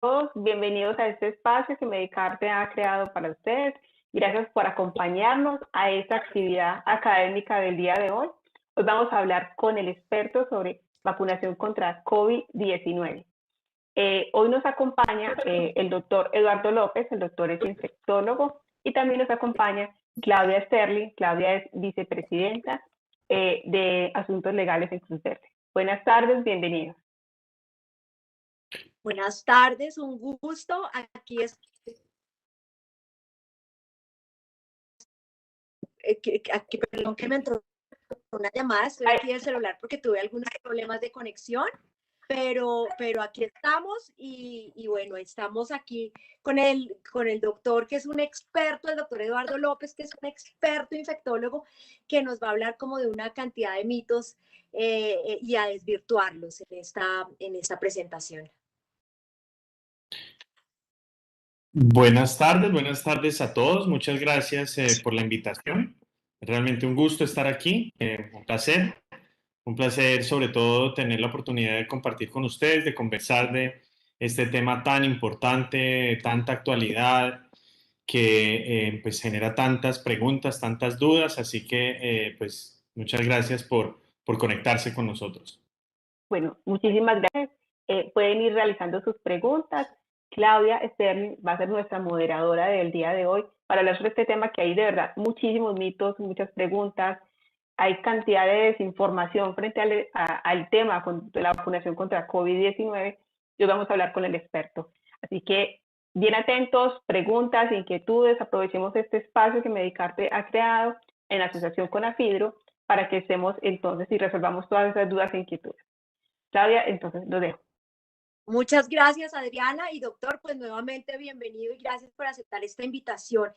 todos, bienvenidos a este espacio que Medicarte ha creado para ustedes. Gracias por acompañarnos a esta actividad académica del día de hoy. Hoy vamos a hablar con el experto sobre vacunación contra COVID-19. Hoy nos acompaña el doctor Eduardo López, el doctor es infectólogo, y también nos acompaña Claudia Sterling. Claudia es vicepresidenta de Asuntos Legales en Cruz Verde. Buenas tardes, bienvenidos. Buenas tardes, un gusto. Perdón que me entró una llamada, estoy aquí del celular porque tuve algunos problemas de conexión, pero aquí estamos y bueno, estamos aquí con el doctor que es un experto, el doctor Eduardo López, que es un experto infectólogo que nos va a hablar como de una cantidad de mitos y a desvirtuarlos en esta presentación. Buenas tardes a todos. Muchas gracias por la invitación. Realmente un gusto estar aquí, un placer sobre todo tener la oportunidad de compartir con ustedes, de conversar de este tema tan importante, de tanta actualidad, que pues genera tantas preguntas, tantas dudas. Así que pues muchas gracias por conectarse con nosotros. Bueno, muchísimas gracias. Pueden ir realizando sus preguntas. Claudia Sterling va a ser nuestra moderadora del día de hoy para hablar sobre este tema, que hay de verdad muchísimos mitos, muchas preguntas, hay cantidad de desinformación frente al tema de la vacunación contra COVID-19. Y hoy vamos a hablar con el experto. Así que bien atentos, preguntas, inquietudes, aprovechemos este espacio que Medicarte ha creado en asociación con AFIDRO para que estemos entonces y resolvamos todas esas dudas e inquietudes. Claudia, entonces lo dejo. Muchas gracias, Adriana, y doctor, pues nuevamente bienvenido y gracias por aceptar esta invitación.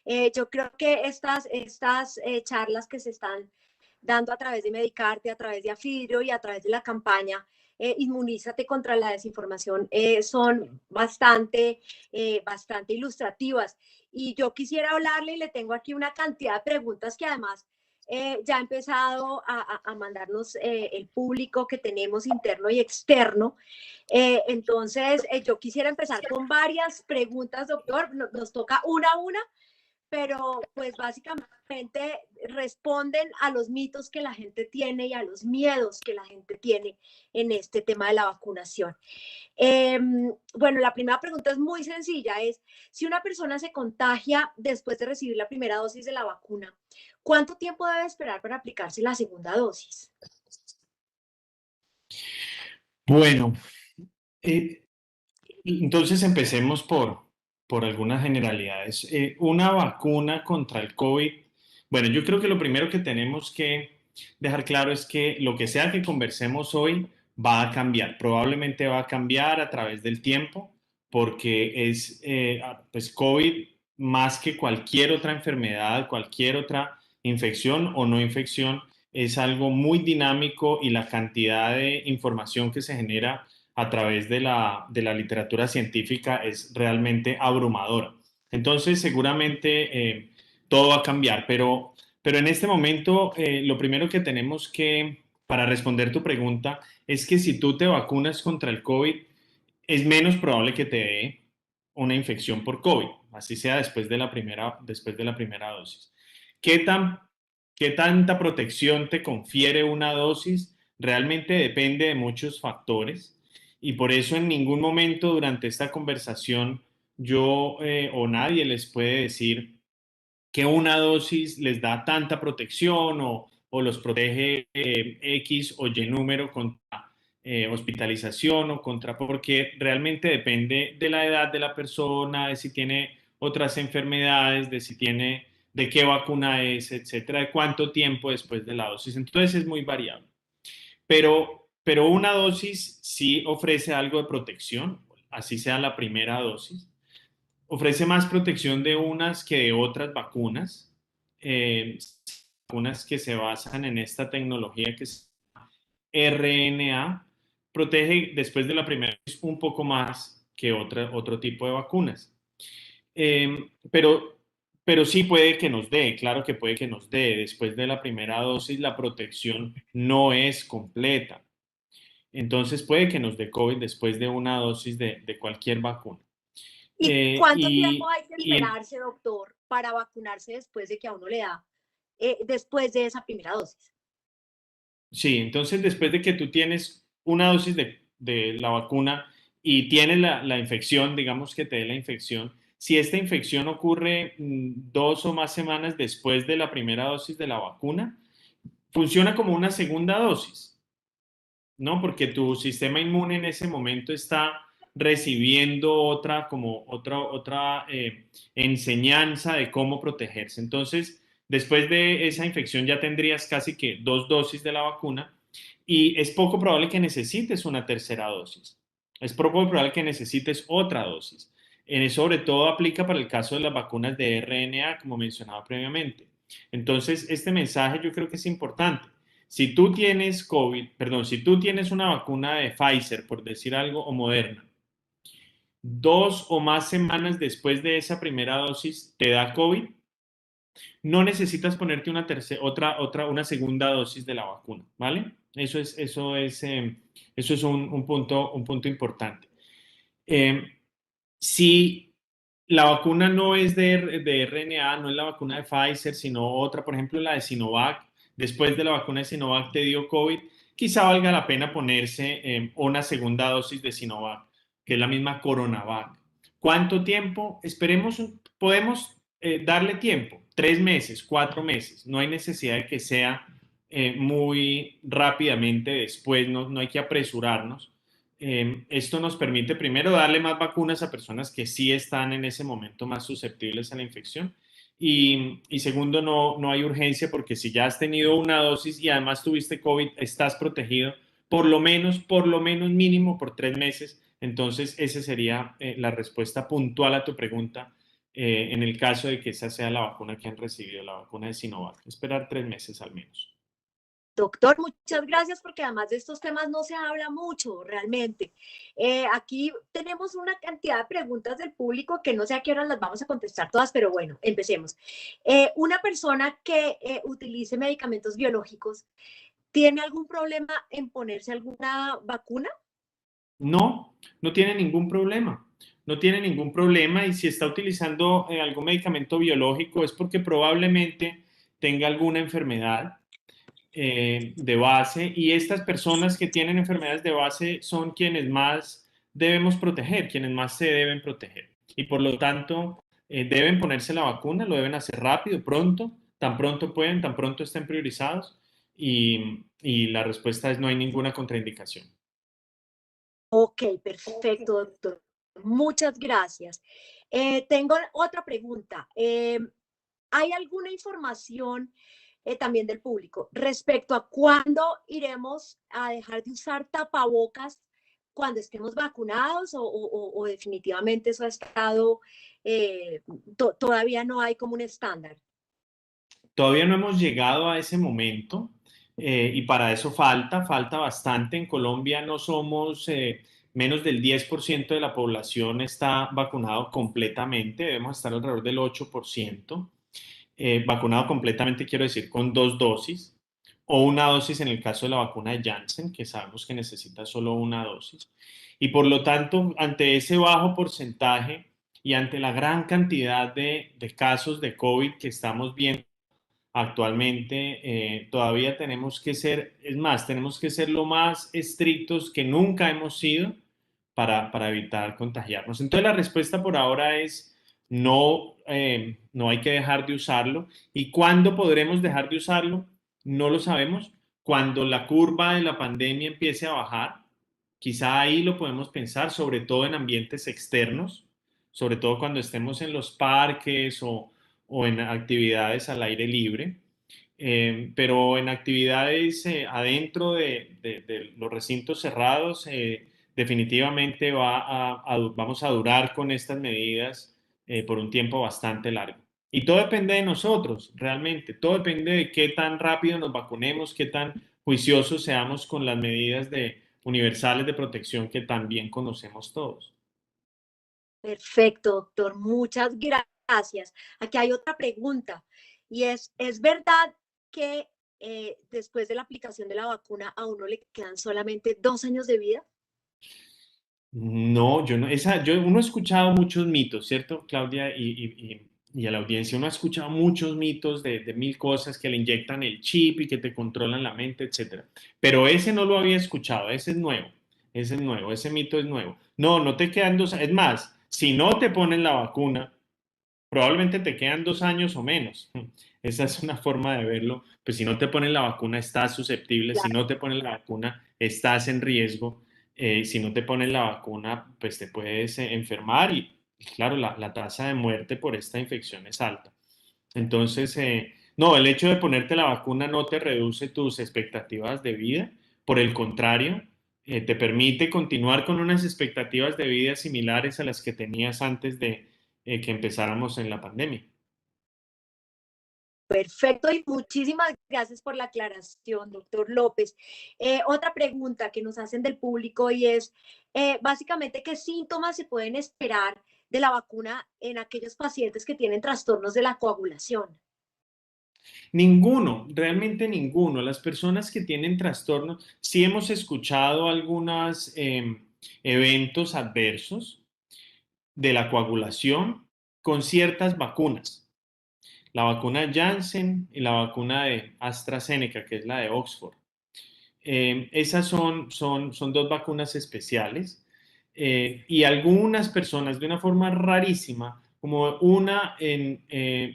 Yo creo que estas charlas que se están dando a través de Medicarte, a través de AFIDRO y a través de la campaña Inmunízate contra la desinformación son bastante ilustrativas. Y yo quisiera hablarle y le tengo aquí una cantidad de preguntas que además ya ha empezado a mandarnos el público que tenemos interno y externo. Entonces, yo quisiera empezar con varias preguntas, doctor. Nos toca una a una, pero pues básicamente responden a los mitos que la gente tiene y a los miedos que la gente tiene en este tema de la vacunación. Bueno, la primera pregunta es muy sencilla, es si una persona se contagia después de recibir la primera dosis de la vacuna, ¿cuánto tiempo debe esperar para aplicarse la segunda dosis? Bueno, entonces empecemos por algunas generalidades. Una vacuna contra el COVID. Bueno, yo creo que lo primero que tenemos que dejar claro es que lo que sea que conversemos hoy va a cambiar. Probablemente va a cambiar a través del tiempo porque es pues COVID más que cualquier otra enfermedad, cualquier otra infección o no infección, es algo muy dinámico y la cantidad de información que se genera a través de la literatura científica es realmente abrumadora. Entonces, seguramente todo va a cambiar, pero en este momento lo primero que tenemos que, para responder tu pregunta, es que si tú te vacunas contra el COVID, es menos probable que te dé una infección por COVID, así sea después de la primera dosis. ¿Qué tanta protección te confiere una dosis? Realmente depende de muchos factores. Y por eso en ningún momento durante esta conversación yo o nadie les puede decir que una dosis les da tanta protección o los protege X o Y número contra hospitalización o contra, porque realmente depende de la edad de la persona, de si tiene otras enfermedades, de si tiene, de qué vacuna es, etcétera, de cuánto tiempo después de la dosis. Entonces es muy variable. Pero una dosis sí ofrece algo de protección, así sea la primera dosis. Ofrece más protección de unas que de otras vacunas. Vacunas que se basan en esta tecnología que es RNA. Protege después de la primera dosis un poco más que otro tipo de vacunas. Pero sí puede que nos dé, claro que puede que nos dé. Después de la primera dosis la protección no es completa. Entonces puede que nos dé COVID después de una dosis de cualquier vacuna. ¿Y cuánto tiempo Y, hay que y esperarse, doctor, para vacunarse después de que a uno le da, después de esa primera dosis? sí, entonces después de que tú tienes una dosis de la vacuna y tienes la infección, digamos que te dé la infección, si esta infección ocurre 2 o más semanas después de la primera dosis de la vacuna, funciona como una segunda dosis, ¿no? Porque tu sistema inmune en ese momento está recibiendo otra enseñanza de cómo protegerse. Entonces, después de esa infección ya tendrías casi que 2 dosis de la vacuna y es poco probable que necesites una tercera dosis. Es poco probable que necesites otra dosis. Sobre todo aplica para el caso de las vacunas de RNA, como mencionaba previamente. Entonces, este mensaje yo creo que es importante. Si tú tienes COVID, perdón, si tú tienes una vacuna de Pfizer, por decir algo, o Moderna, 2 o más semanas después de esa primera dosis te da COVID, no necesitas ponerte una segunda dosis de la vacuna, ¿vale? Eso es un punto importante. Eh, si la vacuna no es de RNA, no es la vacuna de Pfizer, sino otra, por ejemplo, la de Sinovac, después de la vacuna de Sinovac te dio COVID, quizá valga la pena ponerse una segunda dosis de Sinovac, que es la misma Coronavac. ¿Cuánto tiempo? Esperemos, podemos darle tiempo, 3 meses, 4 meses. No hay necesidad de que sea muy rápidamente después, no hay que apresurarnos. Esto nos permite primero darle más vacunas a personas que sí están en ese momento más susceptibles a la infección y segundo, no hay urgencia porque si ya has tenido una dosis y además tuviste COVID, estás protegido por lo menos mínimo por 3 meses. Entonces, esa sería la respuesta puntual a tu pregunta en el caso de que esa sea la vacuna que han recibido, la vacuna de Sinovac. Esperar 3 meses al menos. Doctor, muchas gracias porque además de estos temas no se habla mucho realmente. Aquí tenemos una cantidad de preguntas del público que no sé a qué hora las vamos a contestar todas, pero bueno, empecemos. Una persona que utilice medicamentos biológicos, ¿tiene algún problema en ponerse alguna vacuna? No tiene ningún problema. No tiene ningún problema y si está utilizando algún medicamento biológico es porque probablemente tenga alguna enfermedad de base y estas personas que tienen enfermedades de base son quienes más debemos proteger, quienes más se deben proteger. Y por lo tanto, deben ponerse la vacuna, lo deben hacer rápido, pronto, tan pronto pueden, tan pronto estén priorizados y la respuesta es no hay ninguna contraindicación. Ok, perfecto, doctor. Muchas gracias. Tengo otra pregunta. ¿Hay alguna información también del público respecto a cuándo iremos a dejar de usar tapabocas cuando estemos vacunados o definitivamente eso ha estado, todavía no hay como un estándar? Todavía no hemos llegado a ese momento y para eso falta bastante. En Colombia no somos, menos del 10% de la población está vacunado completamente, debemos estar alrededor del 8%. Vacunado completamente quiero decir con 2 dosis o una dosis en el caso de la vacuna de Janssen, que sabemos que necesita solo una dosis. Y por lo tanto, ante ese bajo porcentaje y ante la gran cantidad de casos de COVID que estamos viendo, actualmente todavía tenemos que ser, es más, tenemos que ser lo más estrictos que nunca hemos sido para evitar contagiarnos. Entonces la respuesta por ahora es no hay que dejar de usarlo. ¿Y cuándo podremos dejar de usarlo? No lo sabemos. Cuando la curva de la pandemia empiece a bajar, quizá ahí lo podemos pensar, sobre todo en ambientes externos, sobre todo cuando estemos en los parques o en actividades al aire libre, pero en actividades adentro de los recintos cerrados, definitivamente vamos a durar con estas medidas por un tiempo bastante largo. Y todo depende de nosotros, realmente, todo depende de qué tan rápido nos vacunemos, qué tan juiciosos seamos con las medidas universales de protección que también conocemos todos. Perfecto, doctor. Muchas gracias. Aquí hay otra pregunta y ¿es verdad que después de la aplicación de la vacuna a uno le quedan solamente 2 años de vida? No, yo no, uno ha escuchado muchos mitos, ¿cierto, Claudia? Y a la audiencia, uno ha escuchado muchos mitos de mil cosas que le inyectan el chip y que te controlan la mente, etcétera. Pero ese no lo había escuchado, ese es nuevo, ese mito es nuevo. No, no te quedan es más, si no te ponen la vacuna, probablemente te quedan 2 años o menos. Esa es una forma de verlo. Pues si no te ponen la vacuna, estás susceptible. Si no te ponen la vacuna, estás en riesgo. Si no te ponen la vacuna, pues te puedes enfermar y, claro, la tasa de muerte por esta infección es alta. Entonces, no, el hecho de ponerte la vacuna no te reduce tus expectativas de vida. Por el contrario, te permite continuar con unas expectativas de vida similares a las que tenías antes de que empezáramos en la pandemia. Perfecto, y muchísimas gracias por la aclaración, doctor López. Otra pregunta que nos hacen del público y es, básicamente, ¿qué síntomas se pueden esperar de la vacuna en aquellos pacientes que tienen trastornos de la coagulación? Ninguno, realmente ninguno. Las personas que tienen trastornos, sí hemos escuchado algunos eventos adversos de la coagulación con ciertas vacunas. La vacuna Janssen y la vacuna de AstraZeneca, que es la de Oxford. Esas son dos vacunas especiales y algunas personas de una forma rarísima, como una en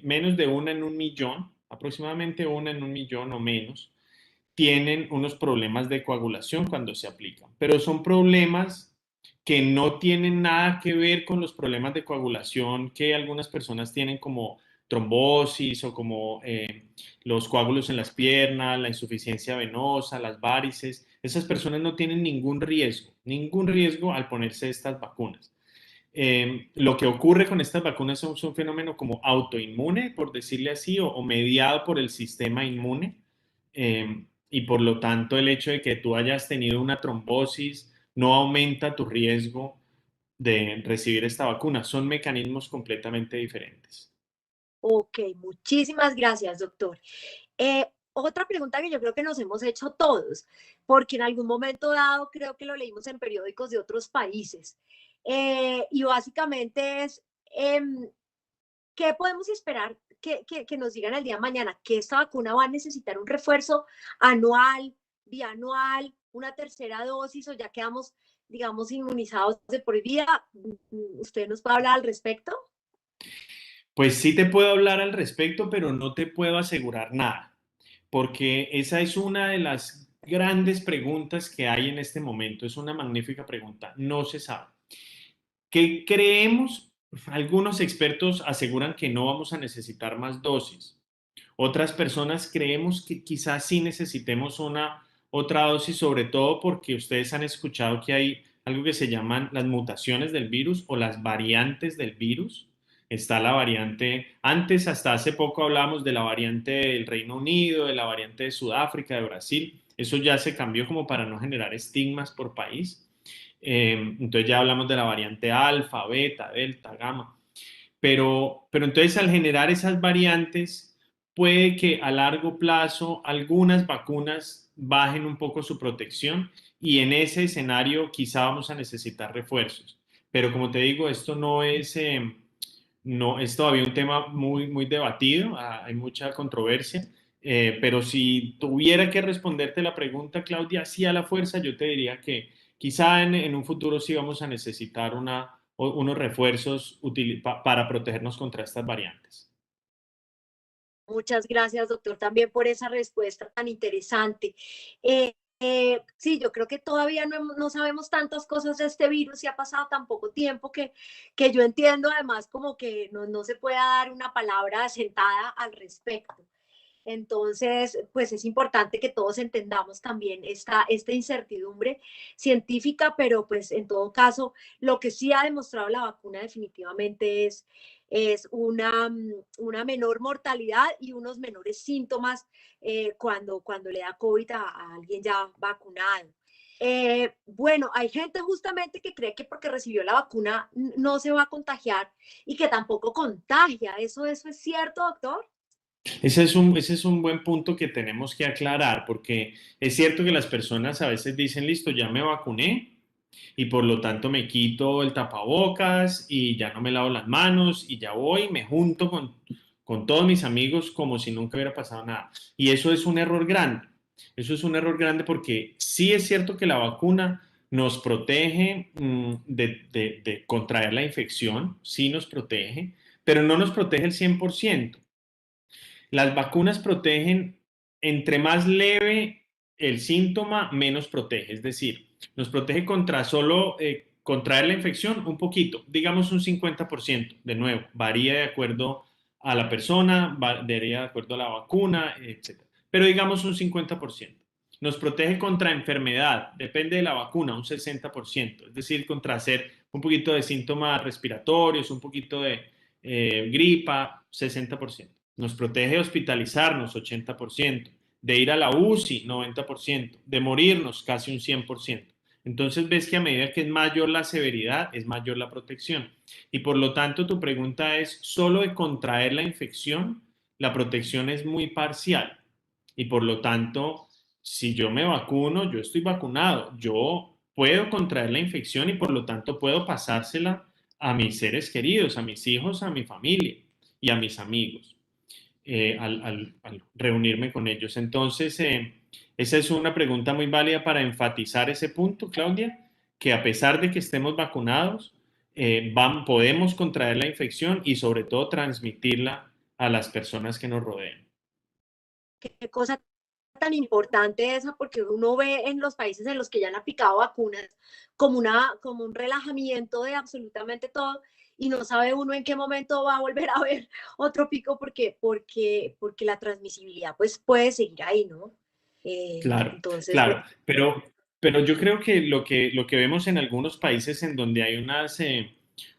menos de una en un millón, aproximadamente una en un millón o menos, tienen unos problemas de coagulación cuando se aplican, pero son problemas que no tienen nada que ver con los problemas de coagulación que algunas personas tienen como trombosis o como los coágulos en las piernas, la insuficiencia venosa, las varices. Esas personas no tienen ningún riesgo al ponerse estas vacunas. Lo que ocurre con estas vacunas es un fenómeno como autoinmune, por decirle así, o mediado por el sistema inmune. Y por lo tanto, el hecho de que tú hayas tenido una trombosis no aumenta tu riesgo de recibir esta vacuna. Son mecanismos completamente diferentes. Ok, muchísimas gracias, doctor. Otra pregunta que yo creo que nos hemos hecho todos, porque en algún momento dado creo que lo leímos en periódicos de otros países, y básicamente es, ¿qué podemos esperar que nos digan el día de mañana? ¿Que esta vacuna va a necesitar un refuerzo anual, bianual, una tercera dosis o ya quedamos, digamos, inmunizados de por vida? ¿Usted nos puede hablar al respecto? Pues sí te puedo hablar al respecto, pero no te puedo asegurar nada, porque esa es una de las grandes preguntas que hay en este momento. Es una magnífica pregunta. No se sabe. ¿Qué creemos? Algunos expertos aseguran que no vamos a necesitar más dosis. Otras personas creemos que quizás sí necesitemos una otra dosis, sobre todo porque ustedes han escuchado que hay algo que se llaman las mutaciones del virus o las variantes del virus. Está la variante, antes hasta hace poco hablábamos de la variante del Reino Unido, de la variante de Sudáfrica, de Brasil. Eso ya se cambió como para no generar estigmas por país. Entonces ya hablamos de la variante alfa, beta, delta, gamma. Pero entonces al generar esas variantes, puede que a largo plazo algunas vacunas bajen un poco su protección y en ese escenario quizá vamos a necesitar refuerzos. Pero como te digo, esto no es todavía un tema muy debatido, hay mucha controversia. Pero si tuviera que responderte la pregunta, Claudia, sí a la fuerza, yo te diría que quizá en un futuro sí vamos a necesitar unos refuerzos para protegernos contra estas variantes. Muchas gracias, doctor, también por esa respuesta tan interesante. Sí, yo creo que todavía no sabemos tantas cosas de este virus y ha pasado tan poco tiempo que yo entiendo además como que no se pueda dar una palabra asentada al respecto. Entonces, pues es importante que todos entendamos también esta incertidumbre científica, pero pues en todo caso, lo que sí ha demostrado la vacuna definitivamente es una menor mortalidad y unos menores síntomas cuando le da COVID a alguien ya vacunado. Bueno, hay gente justamente que cree que porque recibió la vacuna no se va a contagiar y que tampoco contagia. ¿Eso es cierto, doctor? Ese es un buen punto que tenemos que aclarar, porque es cierto que las personas a veces dicen, listo, ya me vacuné y por lo tanto me quito el tapabocas y ya no me lavo las manos y ya voy, me junto con todos mis amigos como si nunca hubiera pasado nada. Y eso es un error grande. Eso es un error grande porque sí es cierto que la vacuna nos protege de contraer la infección, sí nos protege, pero no nos protege el 100%. Las vacunas protegen, entre más leve el síntoma, menos protege. Es decir, nos protege contra solo contraer la infección un poquito, digamos un 50%. De nuevo, varía de acuerdo a la persona, varía de acuerdo a la vacuna, etc. Pero digamos un 50%. Nos protege contra enfermedad, depende de la vacuna, un 60%. Es decir, contra hacer un poquito de síntomas respiratorios, un poquito de gripa, 60%. Nos protege de hospitalizarnos, 80%, de ir a la UCI, 90%, de morirnos, casi un 100%. Entonces ves que a medida que es mayor la severidad, es mayor la protección. Y por lo tanto, tu pregunta es, ¿solo de contraer la infección? La protección es muy parcial. Y por lo tanto, si yo me vacuno, yo estoy vacunado, yo puedo contraer la infección y por lo tanto puedo pasársela a mis seres queridos, a mis hijos, a mi familia y a mis amigos al reunirme con ellos. Entonces, esa es una pregunta muy válida para enfatizar ese punto, Claudia, que a pesar de que estemos vacunados, podemos contraer la infección y sobre todo transmitirla a las personas que nos rodean. Qué cosa tan importante esa, porque uno ve en los países en los que ya han aplicado vacunas como, como un relajamiento de absolutamente todo y no sabe uno en qué momento va a volver a ver otro pico porque la transmisibilidad pues puede seguir ahí, ¿no? Claro, Entonces, bueno, claro, pero yo creo que lo que vemos en algunos países en donde hay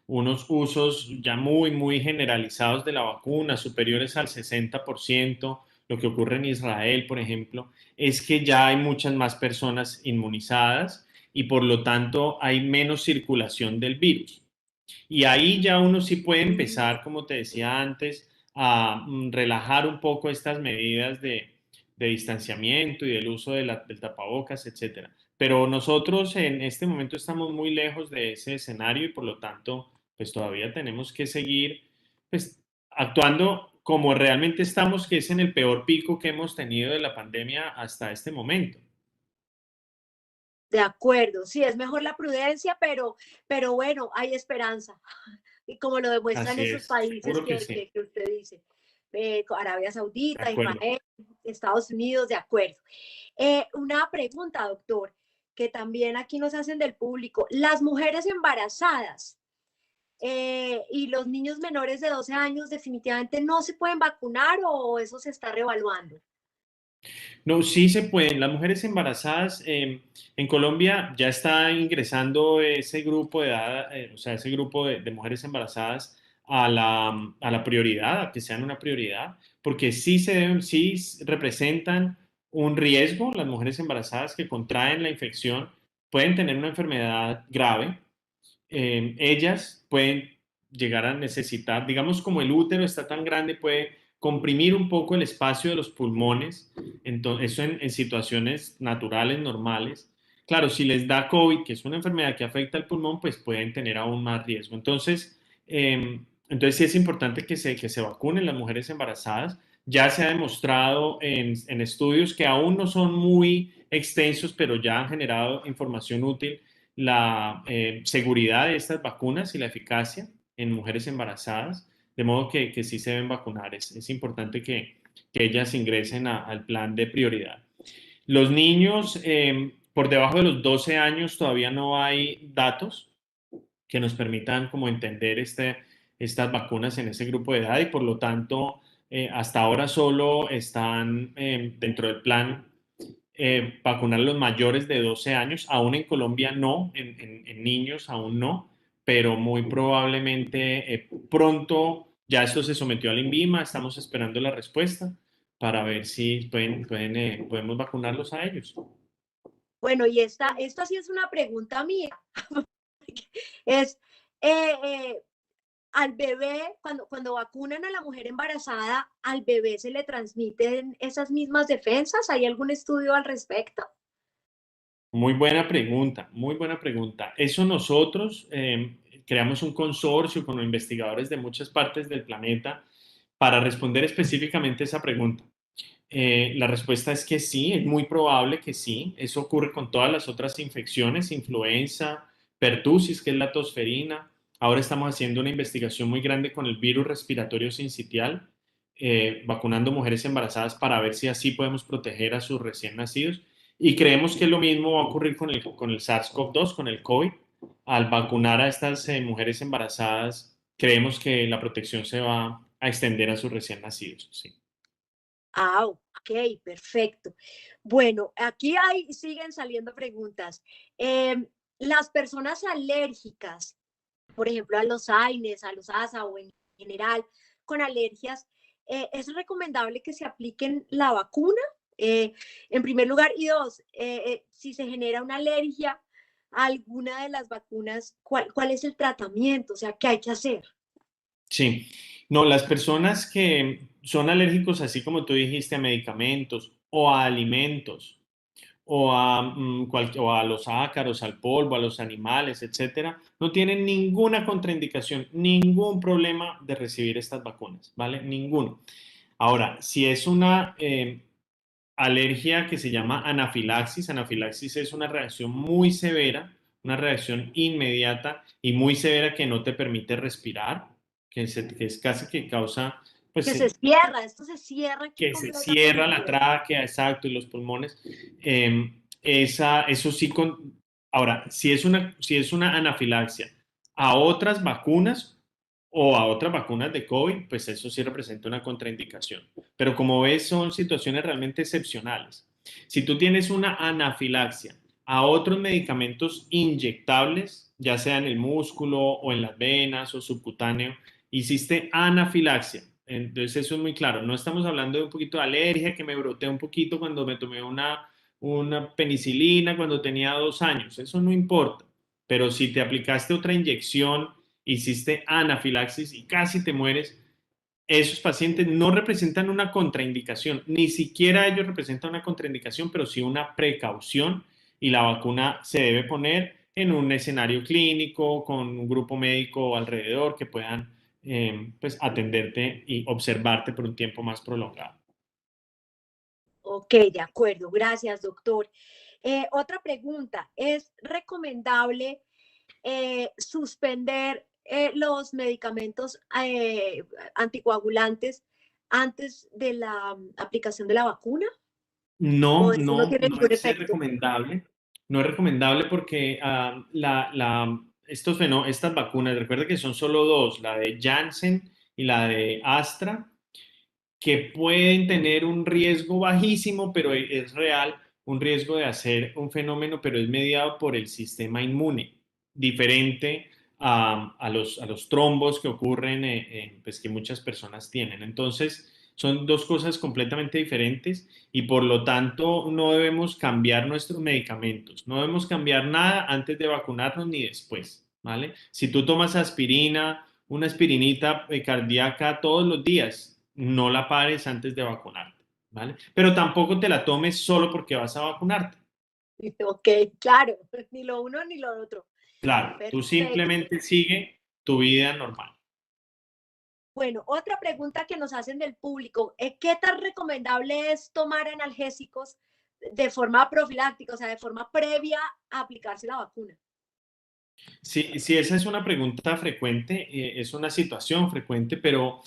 unos usos ya muy, muy generalizados de la vacuna, superiores al 60%, lo que ocurre en Israel, por ejemplo, es que ya hay muchas más personas inmunizadas y por lo tanto hay menos circulación del virus. Y ahí ya uno sí puede empezar, como te decía antes, a relajar un poco estas medidas de distanciamiento y del uso del tapabocas, etcétera. Pero nosotros en este momento estamos muy lejos de ese escenario y por lo tanto, pues todavía tenemos que seguir pues, actuando como realmente estamos, que es en el peor pico que hemos tenido de la pandemia hasta este momento. de acuerdo, sí, es mejor la prudencia, pero bueno, hay esperanza. Y como lo demuestran Así esos es, países seguro que sí. que usted dice, Arabia De Saudita, acuerdo. Israel, Estados Unidos, de acuerdo. Una pregunta, doctor, que también aquí nos hacen del público. Las mujeres embarazadas y los niños menores de 12 años definitivamente no se pueden vacunar o eso se está reevaluando. No, sí se pueden. Las mujeres embarazadas en Colombia ya está ingresando ese grupo de edad, o sea, ese grupo de mujeres embarazadas a la prioridad, a que sean una prioridad, porque sí representan un riesgo. Las mujeres embarazadas que contraen la infección pueden tener una enfermedad grave. Ellas pueden llegar a necesitar, digamos, como el útero está tan grande, puede comprimir un poco el espacio de los pulmones, entonces, eso en situaciones naturales, normales. Claro, si les da COVID, que es una enfermedad que afecta al pulmón, pues pueden tener aún más riesgo. Entonces sí es importante que se vacunen las mujeres embarazadas. Ya se ha demostrado en estudios que aún no son muy extensos, pero ya han generado información útil la seguridad de estas vacunas y la eficacia en mujeres embarazadas, de modo que sí se deben vacunar. Es importante que ellas ingresen al plan de prioridad. Los niños por debajo de los 12 años todavía no hay datos que nos permitan como entender estas vacunas en ese grupo de edad y por lo tanto hasta ahora solo están dentro del plan vacunar a los mayores de 12 años, aún en Colombia no, en niños aún no, pero muy probablemente pronto ya esto se sometió al INVIMA, estamos esperando la respuesta para ver si podemos vacunarlos a ellos. Bueno, y esta sí es una pregunta mía. Es, eh, eh, al bebé, cuando vacunan a la mujer embarazada, al bebé se le transmiten esas mismas defensas. ¿Hay algún estudio al respecto? Muy buena pregunta, muy buena pregunta. Eso nosotros creamos un consorcio con investigadores de muchas partes del planeta para responder específicamente esa pregunta. La respuesta es que sí, es muy probable que sí. Eso ocurre con todas las otras infecciones, influenza, pertusis, que es la tosferina. Ahora estamos haciendo una investigación muy grande con el virus respiratorio sincitial, vacunando mujeres embarazadas para ver si así podemos proteger a sus recién nacidos. Y creemos que lo mismo va a ocurrir con el SARS-CoV-2, con el COVID. Al vacunar a estas mujeres embarazadas, creemos que la protección se va a extender a sus recién nacidos. Sí. Ah, ok, perfecto. Bueno, aquí siguen saliendo preguntas. Las personas alérgicas, por ejemplo, a los AINES, a los ASA o en general con alergias, ¿es recomendable que se apliquen la vacuna? En primer lugar, y dos, si se genera una alergia a alguna de las vacunas, ¿cuál es el tratamiento? O sea, ¿qué hay que hacer? Sí, no, las personas que son alérgicos, así como tú dijiste, a medicamentos o a alimentos o a los ácaros, al polvo, a los animales, etcétera, no tienen ninguna contraindicación, ningún problema de recibir estas vacunas, ¿vale? Ninguno. Ahora, si es una alergia que se llama anafilaxis, anafilaxis es una reacción muy severa, una reacción inmediata y muy severa que no te permite respirar, que es casi que causa, pues Que se sí, cierra, esto se cierra aquí que se cierra la completamente. tráquea, exacto, y los pulmones. Eso sí, ahora, si es una anafilaxia a otras vacunas o a otras vacunas de COVID, pues eso sí representa una contraindicación. Pero como ves, son situaciones realmente excepcionales. Si tú tienes una anafilaxia a otros medicamentos inyectables, ya sea en el músculo o en las venas o subcutáneo, hiciste anafilaxia. Entonces eso es muy claro. No estamos hablando de un poquito de alergia que me broté un poquito cuando me tomé una penicilina cuando tenía 2 años. Eso no importa. Pero si te aplicaste otra inyección, hiciste anafilaxis y casi te mueres, esos pacientes no representan una contraindicación. Ni siquiera ellos representan una contraindicación, pero sí una precaución y la vacuna se debe poner en un escenario clínico con un grupo médico alrededor que puedan pues atenderte y observarte por un tiempo más prolongado. Ok, de acuerdo. Gracias, doctor. Otra pregunta, ¿es recomendable suspender los medicamentos anticoagulantes antes de la aplicación de la vacuna? ¿O No, eso no no, tiene no ningún es efecto? recomendable. No es recomendable porque estas vacunas, recuerda que son solo dos, la de Janssen y la de Astra, que pueden tener un riesgo bajísimo, pero es real, un riesgo de hacer un fenómeno, pero es mediado por el sistema inmune, diferente a los trombos que ocurren, pues que muchas personas tienen. Entonces, son dos cosas completamente diferentes y por lo tanto no debemos cambiar nuestros medicamentos, no debemos cambiar nada antes de vacunarnos ni después, ¿vale? Si tú tomas aspirina, una aspirinita cardíaca todos los días, no la pares antes de vacunarte, ¿vale? Pero tampoco te la tomes solo porque vas a vacunarte. Ok, claro, ni lo uno ni lo otro. Claro, tú Perfecto. simplemente sigue tu vida normal. Bueno, otra pregunta que nos hacen del público, ¿qué tan recomendable es tomar analgésicos de forma profiláctica, o sea, de forma previa a aplicarse la vacuna? Sí, sí, esa es una pregunta frecuente, es una situación frecuente, pero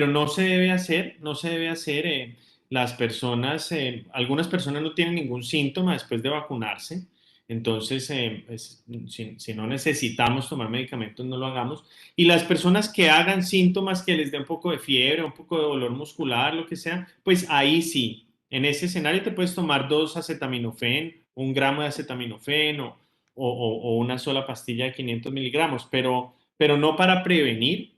no se debe hacer, no se debe hacer. Las personas, algunas personas no tienen ningún síntoma después de vacunarse, entonces, pues, si no necesitamos tomar medicamentos, no lo hagamos. Y las personas que hagan síntomas que les dé un poco de fiebre, un poco de dolor muscular, lo que sea, pues ahí sí, en ese escenario te puedes tomar 2 acetaminofén, 1 gramo de acetaminofén o una sola pastilla de 500 miligramos, pero no para prevenir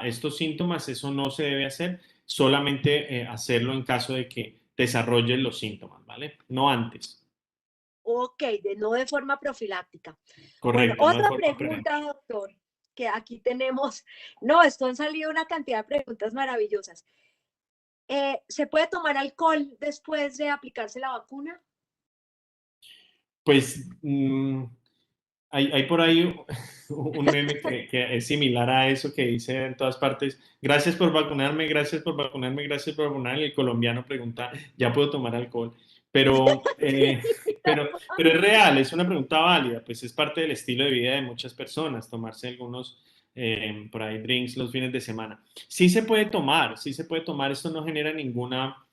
estos síntomas, eso no se debe hacer, solamente hacerlo en caso de que desarrollen los síntomas, ¿vale? No antes. Ok, no de forma profiláctica. Bueno, Correcto, no de otra forma pregunta, preventiva. doctor. que aquí tenemos, no, esto han salido una cantidad de preguntas maravillosas. ¿Se puede tomar alcohol después de aplicarse la vacuna? Pues hay por ahí un meme que es similar a eso que dice en todas partes, gracias por vacunarme, gracias por vacunarme, gracias por vacunarme. El colombiano pregunta, ¿ya puedo tomar alcohol? Pero, pero es real, es una pregunta válida, pues es parte del estilo de vida de muchas personas, tomarse algunos por ahí drinks los fines de semana. Sí se puede tomar, sí se puede tomar, esto no genera ninguna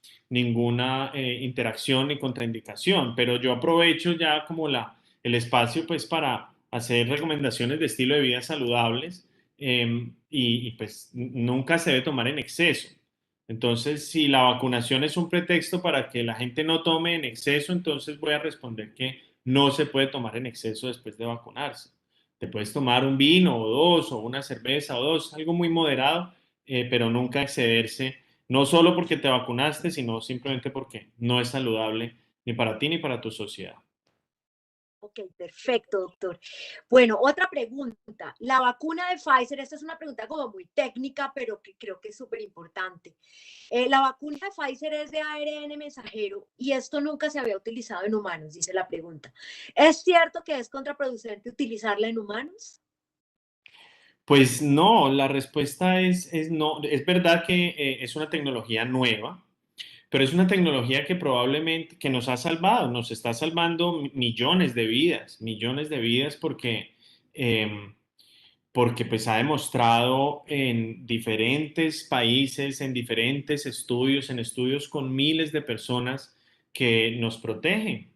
interacción ni contraindicación, pero yo aprovecho ya como el espacio pues para hacer recomendaciones de estilo de vida saludables pues nunca se debe tomar en exceso. Entonces, si la vacunación es un pretexto para que la gente no tome en exceso, entonces voy a responder que no se puede tomar en exceso después de vacunarse. Te puedes tomar un vino o dos, o una cerveza o dos, algo muy moderado, pero nunca excederse, no solo porque te vacunaste, sino simplemente porque no es saludable ni para ti ni para tu sociedad. Ok, perfecto, doctor. Bueno, otra pregunta. La vacuna de Pfizer, esta es una pregunta como muy técnica, pero que creo que es súper importante. La vacuna de Pfizer es de ARN mensajero y esto nunca se había utilizado en humanos, dice la pregunta. ¿Es cierto que es contraproducente utilizarla en humanos? Pues no, la respuesta es no. Es verdad que es una tecnología nueva, pero es una tecnología que probablemente que nos ha salvado, nos está salvando millones de vidas eh, porque pues ha demostrado en diferentes países, en diferentes estudios, en estudios con miles de personas que nos protege,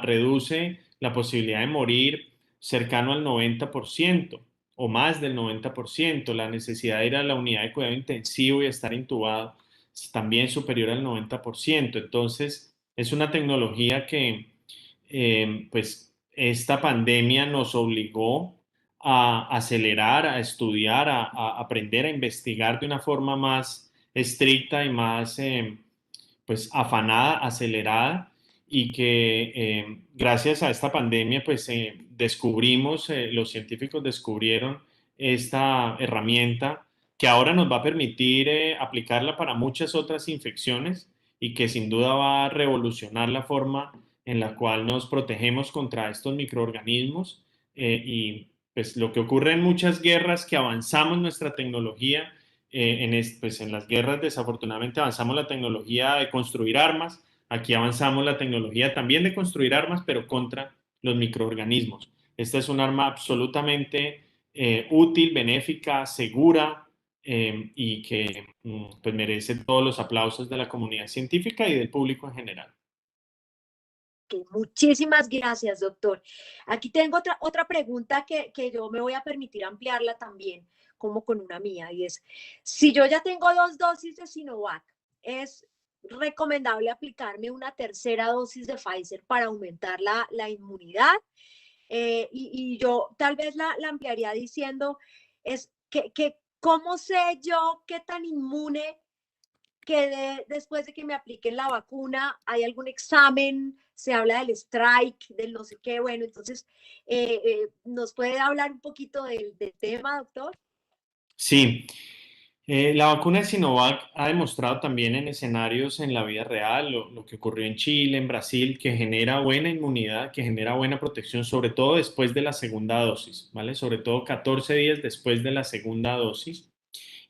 reduce la posibilidad de morir cercano al 90% o más del 90%, la necesidad de ir a la unidad de cuidado intensivo y estar intubado es también superior al 90%. Entonces, es una tecnología que pues esta pandemia nos obligó a acelerar, a estudiar, a aprender, a investigar de una forma más estricta y más pues afanada, acelerada y que gracias a esta pandemia pues los científicos descubrieron esta herramienta que ahora nos va a permitir aplicarla para muchas otras infecciones y que sin duda va a revolucionar la forma en la cual nos protegemos contra estos microorganismos y pues lo que ocurre en muchas guerras que avanzamos nuestra tecnología, pues en las guerras desafortunadamente avanzamos la tecnología de construir armas, aquí avanzamos la tecnología también de construir armas, pero contra los microorganismos. Esta es un arma absolutamente útil, benéfica, segura y que pues merece todos los aplausos de la comunidad científica y del público en general. Okay, muchísimas gracias, doctor. Aquí tengo otra pregunta que yo me voy a permitir ampliarla también, como con una mía, y es, si yo ya tengo 2 dosis de Sinovac, ¿es recomendable aplicarme una tercera dosis de Pfizer para aumentar la inmunidad? Y yo tal vez la ampliaría diciendo, es ¿cómo sé yo qué tan inmune quedé después de que me apliquen la vacuna? ¿Hay algún examen? Se habla del strike, del no sé qué. Bueno, entonces, ¿nos puede hablar un poquito del tema, doctor? Sí, la vacuna de Sinovac ha demostrado también en escenarios en la vida real, lo que ocurrió en Chile, en Brasil, que genera buena inmunidad, que genera buena protección, sobre todo después de la segunda dosis, ¿vale? Sobre todo 14 días después de la segunda dosis.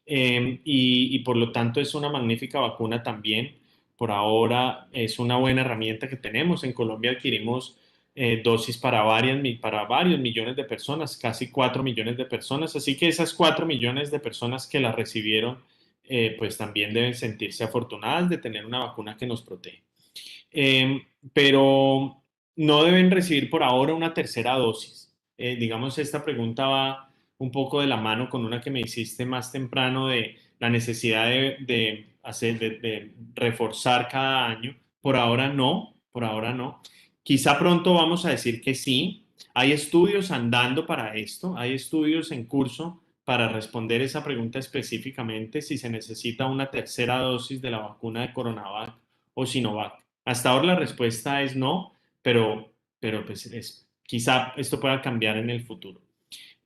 Y por lo tanto es una magnífica vacuna también. Por ahora es una buena herramienta que tenemos. En Colombia adquirimos dosis para varios millones de personas, casi 4 millones de personas. Así que esas 4 millones de personas que la recibieron, pues también deben sentirse afortunadas de tener una vacuna que nos protege. Pero no deben recibir por ahora una tercera dosis. Digamos, esta pregunta va un poco de la mano con una que me hiciste más temprano de la necesidad de reforzar cada año. Por ahora no, por ahora no. Quizá pronto vamos a decir que sí. Hay estudios andando para esto, hay estudios en curso para responder esa pregunta específicamente si se necesita una tercera dosis de la vacuna de Coronavac o Sinovac. Hasta ahora la respuesta es no, pero pues quizá esto pueda cambiar en el futuro.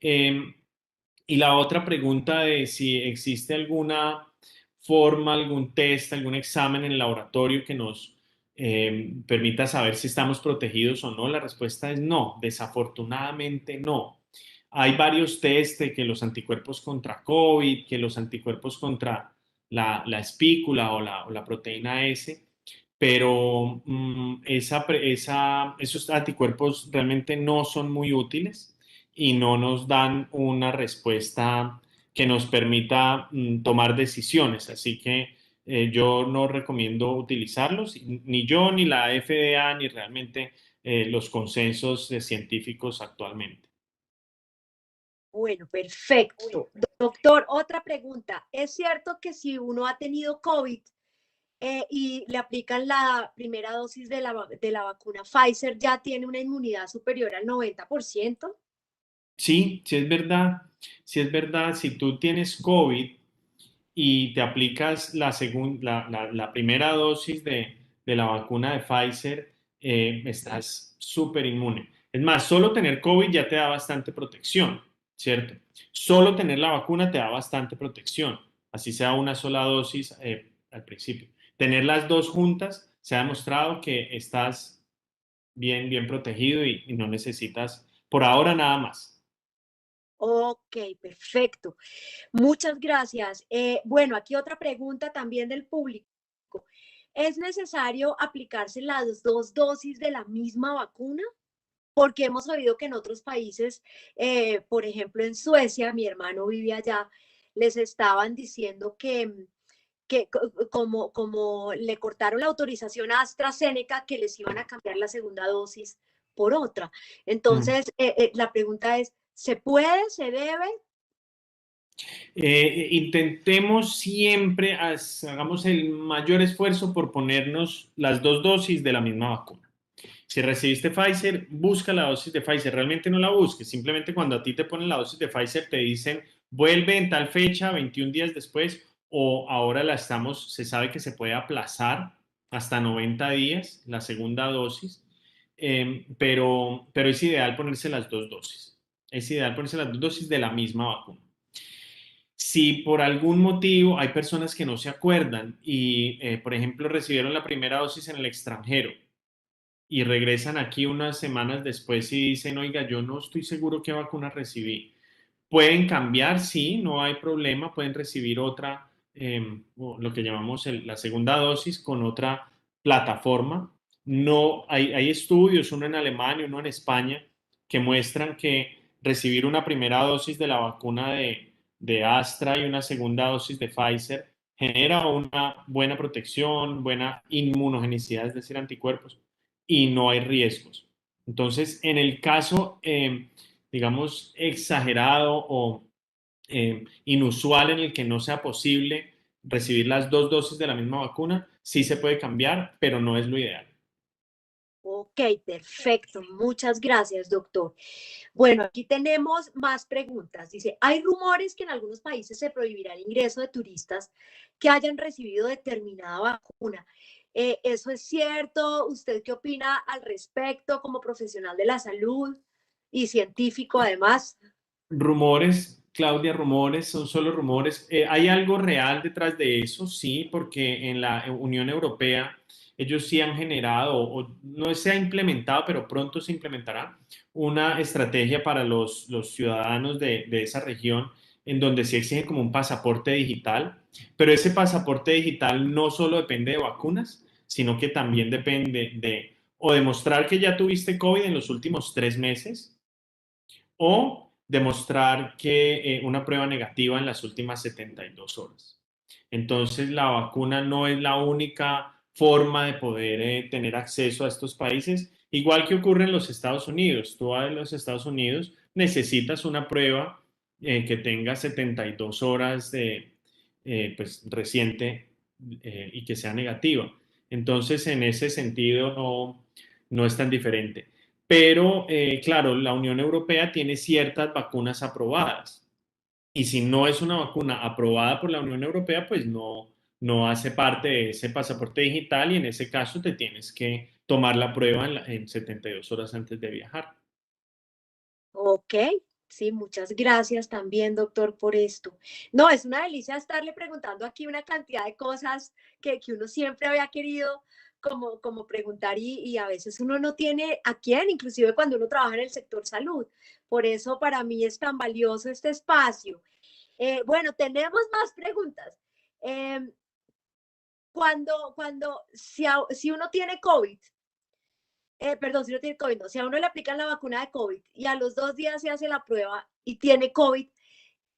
Eh, Y la otra pregunta de si existe alguna forma, algún test, algún examen en el laboratorio que nos permita saber si estamos protegidos o no, la respuesta es no, desafortunadamente no. Hay varios test de que los anticuerpos contra COVID, que los anticuerpos contra la espícula o la proteína S, pero esos anticuerpos realmente no son muy útiles y no nos dan una respuesta que nos permita tomar decisiones. Así que yo no recomiendo utilizarlos, ni yo, ni la FDA, ni realmente los consensos científicos actualmente. Bueno, perfecto. Doctor, otra pregunta. ¿Es cierto que si uno ha tenido COVID y le aplican la primera dosis de la vacuna Pfizer, ya tiene una inmunidad superior al 90%? Sí, sí es verdad. Sí es verdad. Si tú tienes COVID y te aplicas la primera dosis de la vacuna de Pfizer, estás súper inmune. Es más, solo tener COVID ya te da bastante protección, ¿cierto? Solo tener la vacuna te da bastante protección, así sea una sola dosis al principio. Tener las dos juntas se ha demostrado que estás bien, bien protegido y no necesitas por ahora nada más. Ok, perfecto. Muchas gracias. Bueno, aquí otra pregunta también del público. ¿Es necesario aplicarse las dos dosis de la misma vacuna? Porque hemos oído que en otros países, por ejemplo en Suecia, mi hermano vive allá, les estaban diciendo que como le cortaron la autorización a AstraZeneca, que les iban a cambiar la segunda dosis por otra. Mm. Entonces, la pregunta es, ¿se puede, se debe? Intentemos siempre, hagamos el mayor esfuerzo por ponernos las dos dosis de la misma vacuna. Si recibiste Pfizer, busca la dosis de Pfizer. Realmente no la busques. Simplemente cuando a ti te ponen la dosis de Pfizer, te dicen, vuelve en tal fecha, 21 días después, o ahora se sabe que se puede aplazar hasta 90 días la segunda dosis, pero es ideal ponerse las dos dosis. Es ideal ponerse las dos dosis de la misma vacuna. Si por algún motivo hay personas que no se acuerdan y, por ejemplo, recibieron la primera dosis en el extranjero y regresan aquí unas semanas después y dicen, oiga, yo no estoy seguro qué vacuna recibí. Pueden cambiar, sí, no hay problema, pueden recibir otra, o lo que llamamos la segunda dosis con otra plataforma. No, hay estudios, uno en Alemania, uno en España, que muestran que recibir una primera dosis de la vacuna de Astra y una segunda dosis de Pfizer genera una buena protección, buena inmunogenicidad, es decir, anticuerpos, y no hay riesgos. Entonces, en el caso, digamos, exagerado o inusual en el que no sea posible recibir las dos dosis de la misma vacuna, sí se puede cambiar, pero no es lo ideal. Ok, perfecto. Muchas gracias, doctor. Bueno, aquí tenemos más preguntas. Dice, hay rumores que en algunos países se prohibirá el ingreso de turistas que hayan recibido determinada vacuna. ¿Eso es cierto? ¿Usted qué opina al respecto como profesional de la salud y científico además? Rumores, Claudia, rumores, son solo rumores. ¿Hay algo real detrás de eso? Sí, porque en la Unión Europea ellos sí han generado, o no se ha implementado, pero pronto se implementará una estrategia para los ciudadanos de esa región en donde se exige como un pasaporte digital, pero ese pasaporte digital no solo depende de vacunas, sino que también depende de o demostrar que ya tuviste COVID en los últimos 3 meses o demostrar que una prueba negativa en las últimas 72 horas. Entonces, la vacuna no es la única forma de poder tener acceso a estos países, igual que ocurre en los Estados Unidos. Tú a los Estados Unidos necesitas una prueba que tenga 72 horas de, pues, reciente y que sea negativa. Entonces, en ese sentido, no es tan diferente. Pero, claro, la Unión Europea tiene ciertas vacunas aprobadas. Y si no es una vacuna aprobada por la Unión Europea, pues no hace parte de ese pasaporte digital y en ese caso te tienes que tomar la prueba en 72 horas antes de viajar. Ok, Sí, muchas gracias también, doctor, por esto. No, es una delicia estarle preguntando aquí una cantidad de cosas que uno siempre había querido como preguntar y a veces uno no tiene a quién, inclusive cuando uno trabaja en el sector salud. Por eso para mí es tan valioso este espacio. Bueno, tenemos más preguntas. Em, si uno tiene COVID, perdón, si no tiene COVID, no, si a uno le aplican la vacuna de COVID y a los 2 días se hace la prueba y tiene COVID,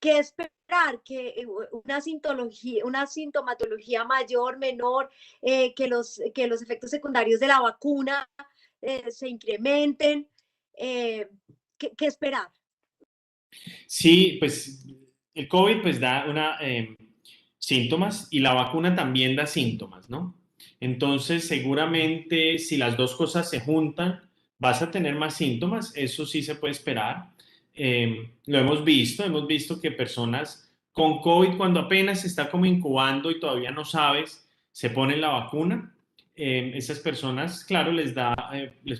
¿qué esperar? Que una sintomatología mayor, menor, que los efectos secundarios de la vacuna se incrementen. ¿Qué esperar? Sí, pues el COVID pues da síntomas y la vacuna también da síntomas, ¿no? Entonces, seguramente si las dos cosas se juntan, vas a tener más síntomas, eso sí se puede esperar. Lo hemos visto que personas con COVID, cuando apenas se está como incubando y todavía no sabes, se ponen la vacuna. Esas personas, claro, les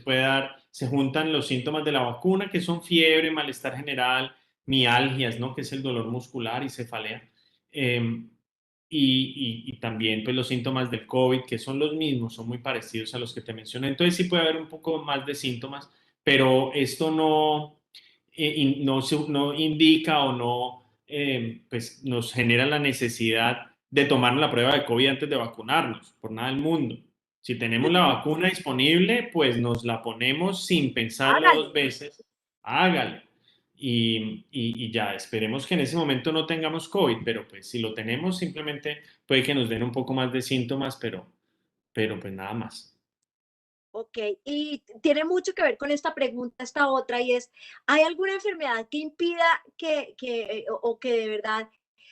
puede dar, se juntan los síntomas de la vacuna, que son fiebre, malestar general, mialgias, ¿no? Que es el dolor muscular y cefalea. Eh, y también pues los síntomas del COVID, que son los mismos, son muy parecidos a los que te mencioné. Entonces sí puede haber un poco más de síntomas, pero esto no indica o no pues nos genera la necesidad de tomar la prueba de COVID antes de vacunarnos, por nada del mundo. Si tenemos la vacuna disponible, pues nos la ponemos sin pensarlo dos Hágale. veces. Hágale. Y ya, esperemos que en ese momento no tengamos COVID, pero pues si lo tenemos, simplemente puede que nos den un poco más de síntomas, pero pues nada más. Ok, y tiene mucho que ver con esta pregunta, esta otra, y es, ¿hay alguna enfermedad que impida o que de verdad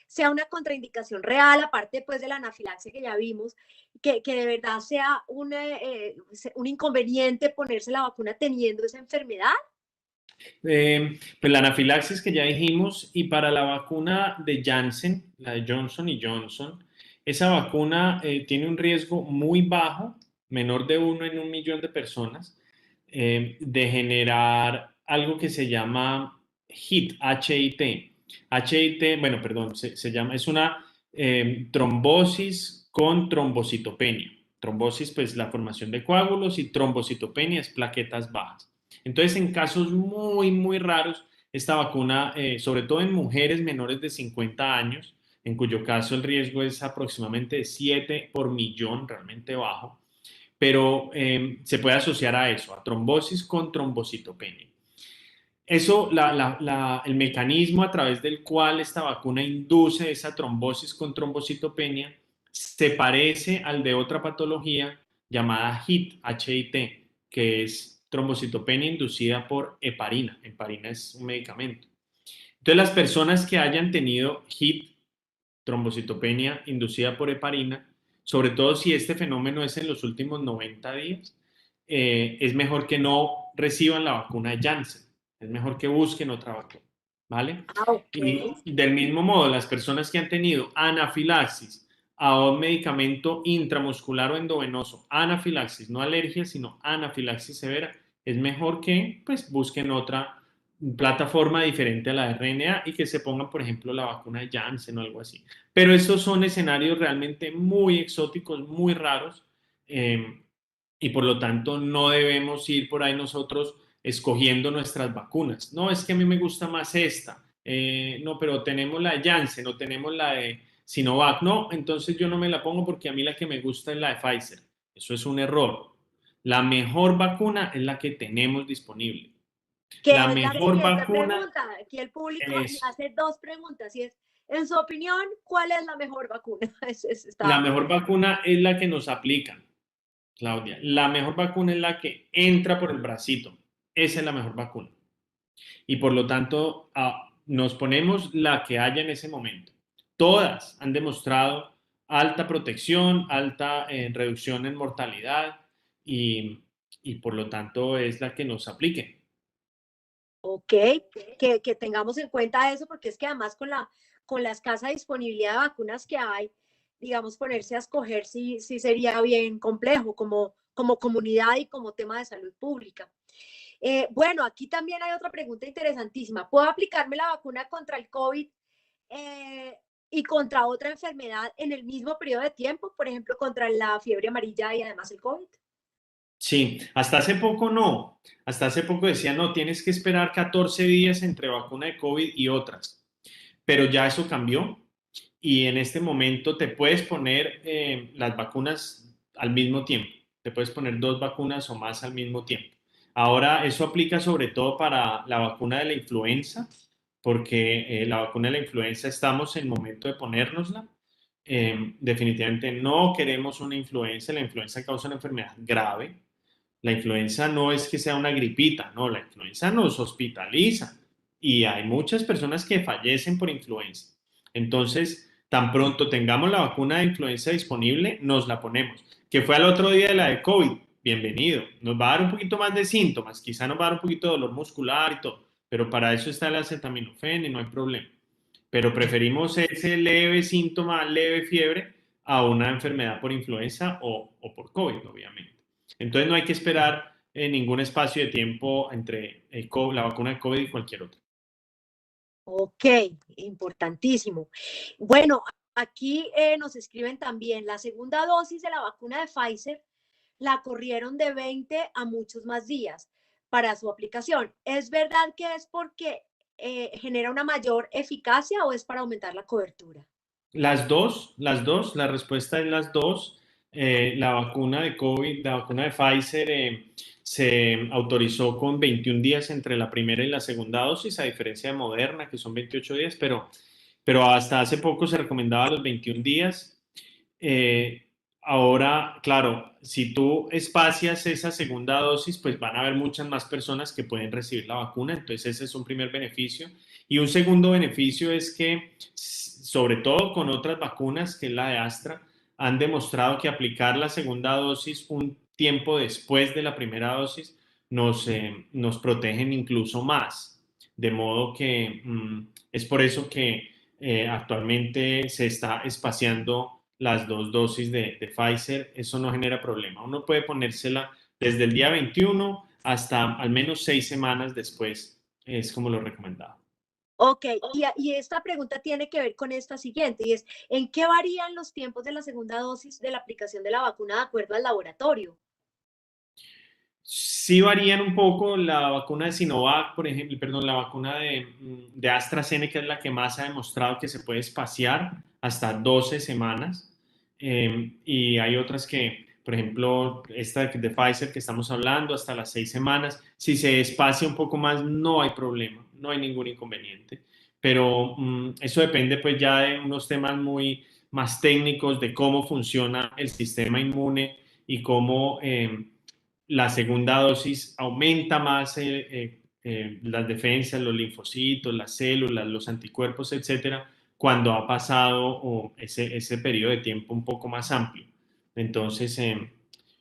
sea una contraindicación real, aparte pues de la anafilaxia que ya vimos, que de verdad sea un inconveniente ponerse la vacuna teniendo esa enfermedad? Pues la anafilaxis que ya dijimos y para la vacuna de Janssen, la de Johnson y Johnson, esa vacuna tiene un riesgo muy bajo, menor de 1 en 1 millón de personas, de generar algo que se llama HIT, H-I-T. H-I-T, bueno, perdón, se llama, es una trombosis con trombocitopenia. Trombosis, pues la formación de coágulos y trombocitopenia es plaquetas bajas. Entonces, en casos muy, muy raros, esta vacuna, sobre todo en mujeres menores de 50 años, en cuyo caso el riesgo es aproximadamente de 7 por millón, realmente bajo, pero se puede asociar a eso, a trombosis con trombocitopenia. Eso, el mecanismo a través del cual esta vacuna induce esa trombosis con trombocitopenia se parece al de otra patología llamada HIT, H-I-T, que es trombocitopenia inducida por heparina. Heparina es un medicamento. Entonces, las personas que hayan tenido HIT, trombocitopenia inducida por heparina, sobre todo si este fenómeno es en los últimos 90 días, es mejor que no reciban la vacuna de Janssen, es mejor que busquen otra vacuna, ¿vale? Ah, ok. Y del mismo modo, las personas que han tenido anafilaxis a un medicamento intramuscular o endovenoso, anafilaxis, no alergia, sino anafilaxis severa, es mejor que pues busquen otra plataforma diferente a la de RNA y que se pongan, por ejemplo, la vacuna de Janssen o algo así. Pero estos son escenarios realmente muy exóticos, muy raros, y por lo tanto no debemos ir por ahí nosotros escogiendo nuestras vacunas. No, es que a mí me gusta más esta. No, pero tenemos la de Janssen o tenemos la de Sinovac. No, entonces yo no me la pongo porque a mí la que me gusta es la de Pfizer. Eso es un error. La mejor vacuna es la que tenemos disponible. La Que es la mejor siguiente vacuna pregunta. Aquí el público me es, hace dos preguntas y es, en su opinión, ¿cuál es la mejor vacuna? la Está. mejor vacuna es la que nos aplican, Claudia. La mejor vacuna es la que entra por el bracito. Esa es la mejor vacuna. Y por lo tanto, nos ponemos la que haya en ese momento. Todas han demostrado alta protección, alta reducción en mortalidad y, y por lo tanto es la que nos aplique. Ok, que tengamos en cuenta eso, porque es que además con la escasa disponibilidad de vacunas que hay, digamos, ponerse a escoger sí sería bien complejo como comunidad y como tema de salud pública. Bueno, aquí también hay otra pregunta interesantísima. ¿Puedo aplicarme la vacuna contra el COVID y contra otra enfermedad en el mismo periodo de tiempo? Por ejemplo, contra la fiebre amarilla y además el COVID. Sí, hasta hace poco no. Hasta hace poco decía, no, tienes que esperar 14 días entre vacuna de COVID y otras. Pero ya eso cambió y en este momento te puedes poner las vacunas al mismo tiempo. Te puedes poner 2 vacunas o más al mismo tiempo. Ahora, eso aplica sobre todo para la vacuna de la influenza, porque la vacuna de la influenza estamos en momento de ponérnosla. Definitivamente no queremos una influenza. La influenza causa una enfermedad grave. La influenza no es que sea una gripita, no, la influenza nos hospitaliza y hay muchas personas que fallecen por influenza. Entonces, tan pronto tengamos la vacuna de influenza disponible, nos la ponemos. Que fue al otro día de la de COVID, bienvenido. Nos va a dar un poquito más de síntomas, quizá nos va a dar un poquito de dolor muscular y todo, pero para eso está el acetaminofén y no hay problema. Pero preferimos ese leve síntoma, leve fiebre, a una enfermedad por influenza o por COVID, obviamente. Entonces no hay que esperar ningún espacio de tiempo entre la vacuna de COVID y cualquier otra. Ok, importantísimo. Bueno, aquí nos escriben también, la segunda dosis de la vacuna de Pfizer la corrieron de 20 a muchos más días para su aplicación. ¿Es verdad que es porque genera una mayor eficacia o es para aumentar la cobertura? La respuesta es las dos. La vacuna de COVID, la vacuna de Pfizer se autorizó con 21 días entre la primera y la segunda dosis, a diferencia de Moderna, que son 28 días, pero hasta hace poco se recomendaba los 21 días. Eh, Ahora, claro, si tú espacias esa segunda dosis, pues van a haber muchas más personas que pueden recibir la vacuna, entonces ese es un primer beneficio. Y un segundo beneficio es que, sobre todo con otras vacunas, que es la de Astra, han demostrado que aplicar la segunda dosis un tiempo después de la primera dosis nos protegen incluso más. De modo que es por eso que actualmente se está espaciando las 2 dosis de Pfizer. Eso no genera problema. Uno puede ponérsela desde el día 21 hasta al menos 6 semanas después, es como lo recomendado. Ok, y esta pregunta tiene que ver con esta siguiente, y es, ¿en qué varían los tiempos de la segunda dosis de la aplicación de la vacuna de acuerdo al laboratorio? Sí varían un poco. La vacuna de Sinovac, por ejemplo, perdón, la vacuna de AstraZeneca es la que más ha demostrado que se puede espaciar hasta 12 semanas. Y hay otras que, por ejemplo, esta de Pfizer que estamos hablando, hasta las 6 semanas. Si se espacia un poco más, no hay problema, no hay ningún inconveniente. Pero eso depende pues ya de unos temas muy más técnicos de cómo funciona el sistema inmune y cómo la segunda dosis aumenta más las defensas, los linfocitos, las células, los anticuerpos, etcétera, cuando ha pasado ese periodo de tiempo un poco más amplio. Entonces,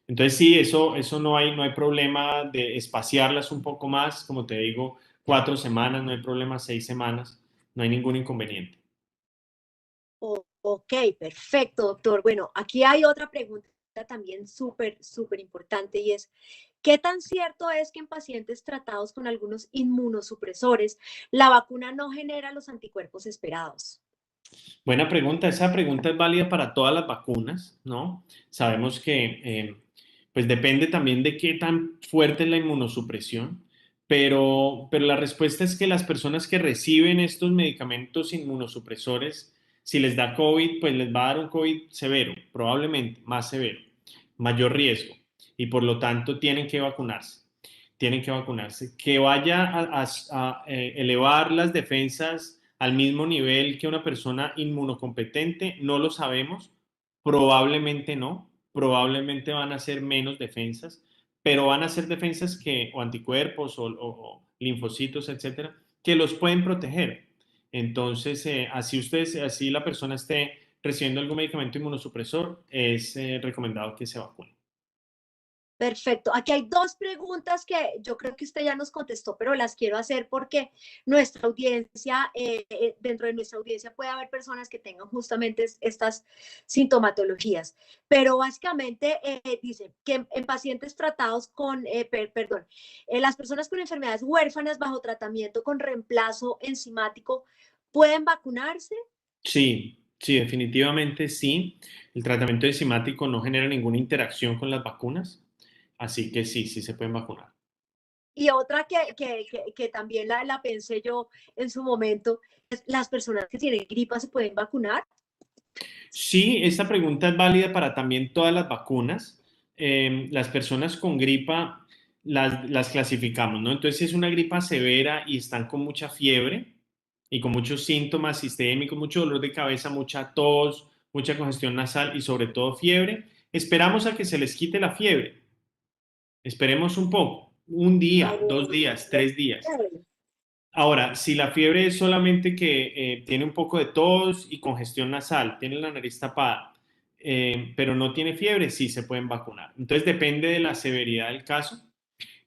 entonces sí, eso no hay problema de espaciarlas un poco más, como te digo, 4 semanas, no hay problema, 6 semanas, no hay ningún inconveniente. Ok, perfecto, doctor. Bueno, aquí hay otra pregunta también súper importante y es, ¿qué tan cierto es que en pacientes tratados con algunos inmunosupresores la vacuna no genera los anticuerpos esperados? Buena pregunta. Esa pregunta es válida para todas las vacunas, ¿no? Sabemos que, pues depende también de qué tan fuerte es la inmunosupresión, pero la respuesta es que las personas que reciben estos medicamentos inmunosupresores, si les da COVID, pues les va a dar un COVID severo, probablemente más severo, mayor riesgo, y por lo tanto tienen que vacunarse. Tienen que vacunarse. Que vaya a elevar las defensas al mismo nivel que una persona inmunocompetente, no lo sabemos, probablemente no, probablemente van a ser menos defensas, pero van a ser defensas o anticuerpos o linfocitos, etcétera, que los pueden proteger. Entonces, así la persona esté recibiendo algún medicamento inmunosupresor, es recomendado que se vacune. Perfecto. Aquí hay dos preguntas que yo creo que usted ya nos contestó, pero las quiero hacer porque nuestra audiencia, dentro de nuestra audiencia puede haber personas que tengan justamente estas sintomatologías. Pero básicamente dice que en pacientes tratados con, perdón, las personas con enfermedades huérfanas bajo tratamiento con reemplazo enzimático, ¿pueden vacunarse? Sí, sí, definitivamente sí. El tratamiento enzimático no genera ninguna interacción con las vacunas, así que sí, sí se pueden vacunar. Y otra que también la pensé yo en su momento, es las personas que tienen gripa se pueden vacunar. Sí, esta pregunta es válida para también todas las vacunas. Las personas con gripa las clasificamos, ¿no? Entonces, si es una gripa severa y están con mucha fiebre y con muchos síntomas sistémicos, mucho dolor de cabeza, mucha tos, mucha congestión nasal y sobre todo fiebre, esperamos a que se les quite la fiebre. Esperemos un poco, un día, 2 días, 3 días. Ahora, si la fiebre es solamente que tiene un poco de tos y congestión nasal, tiene la nariz tapada, pero no tiene fiebre, sí se pueden vacunar. Entonces depende de la severidad del caso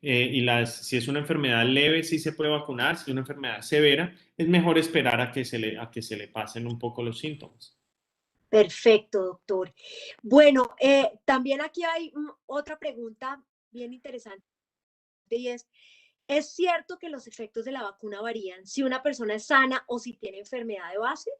si es una enfermedad leve, sí se puede vacunar. Si es una enfermedad severa, es mejor esperar a que se le pasen un poco los síntomas. Perfecto, doctor. Bueno, también aquí hay otra pregunta bien interesante y ¿es cierto que los efectos de la vacuna varían si una persona es sana o si tiene enfermedad de base?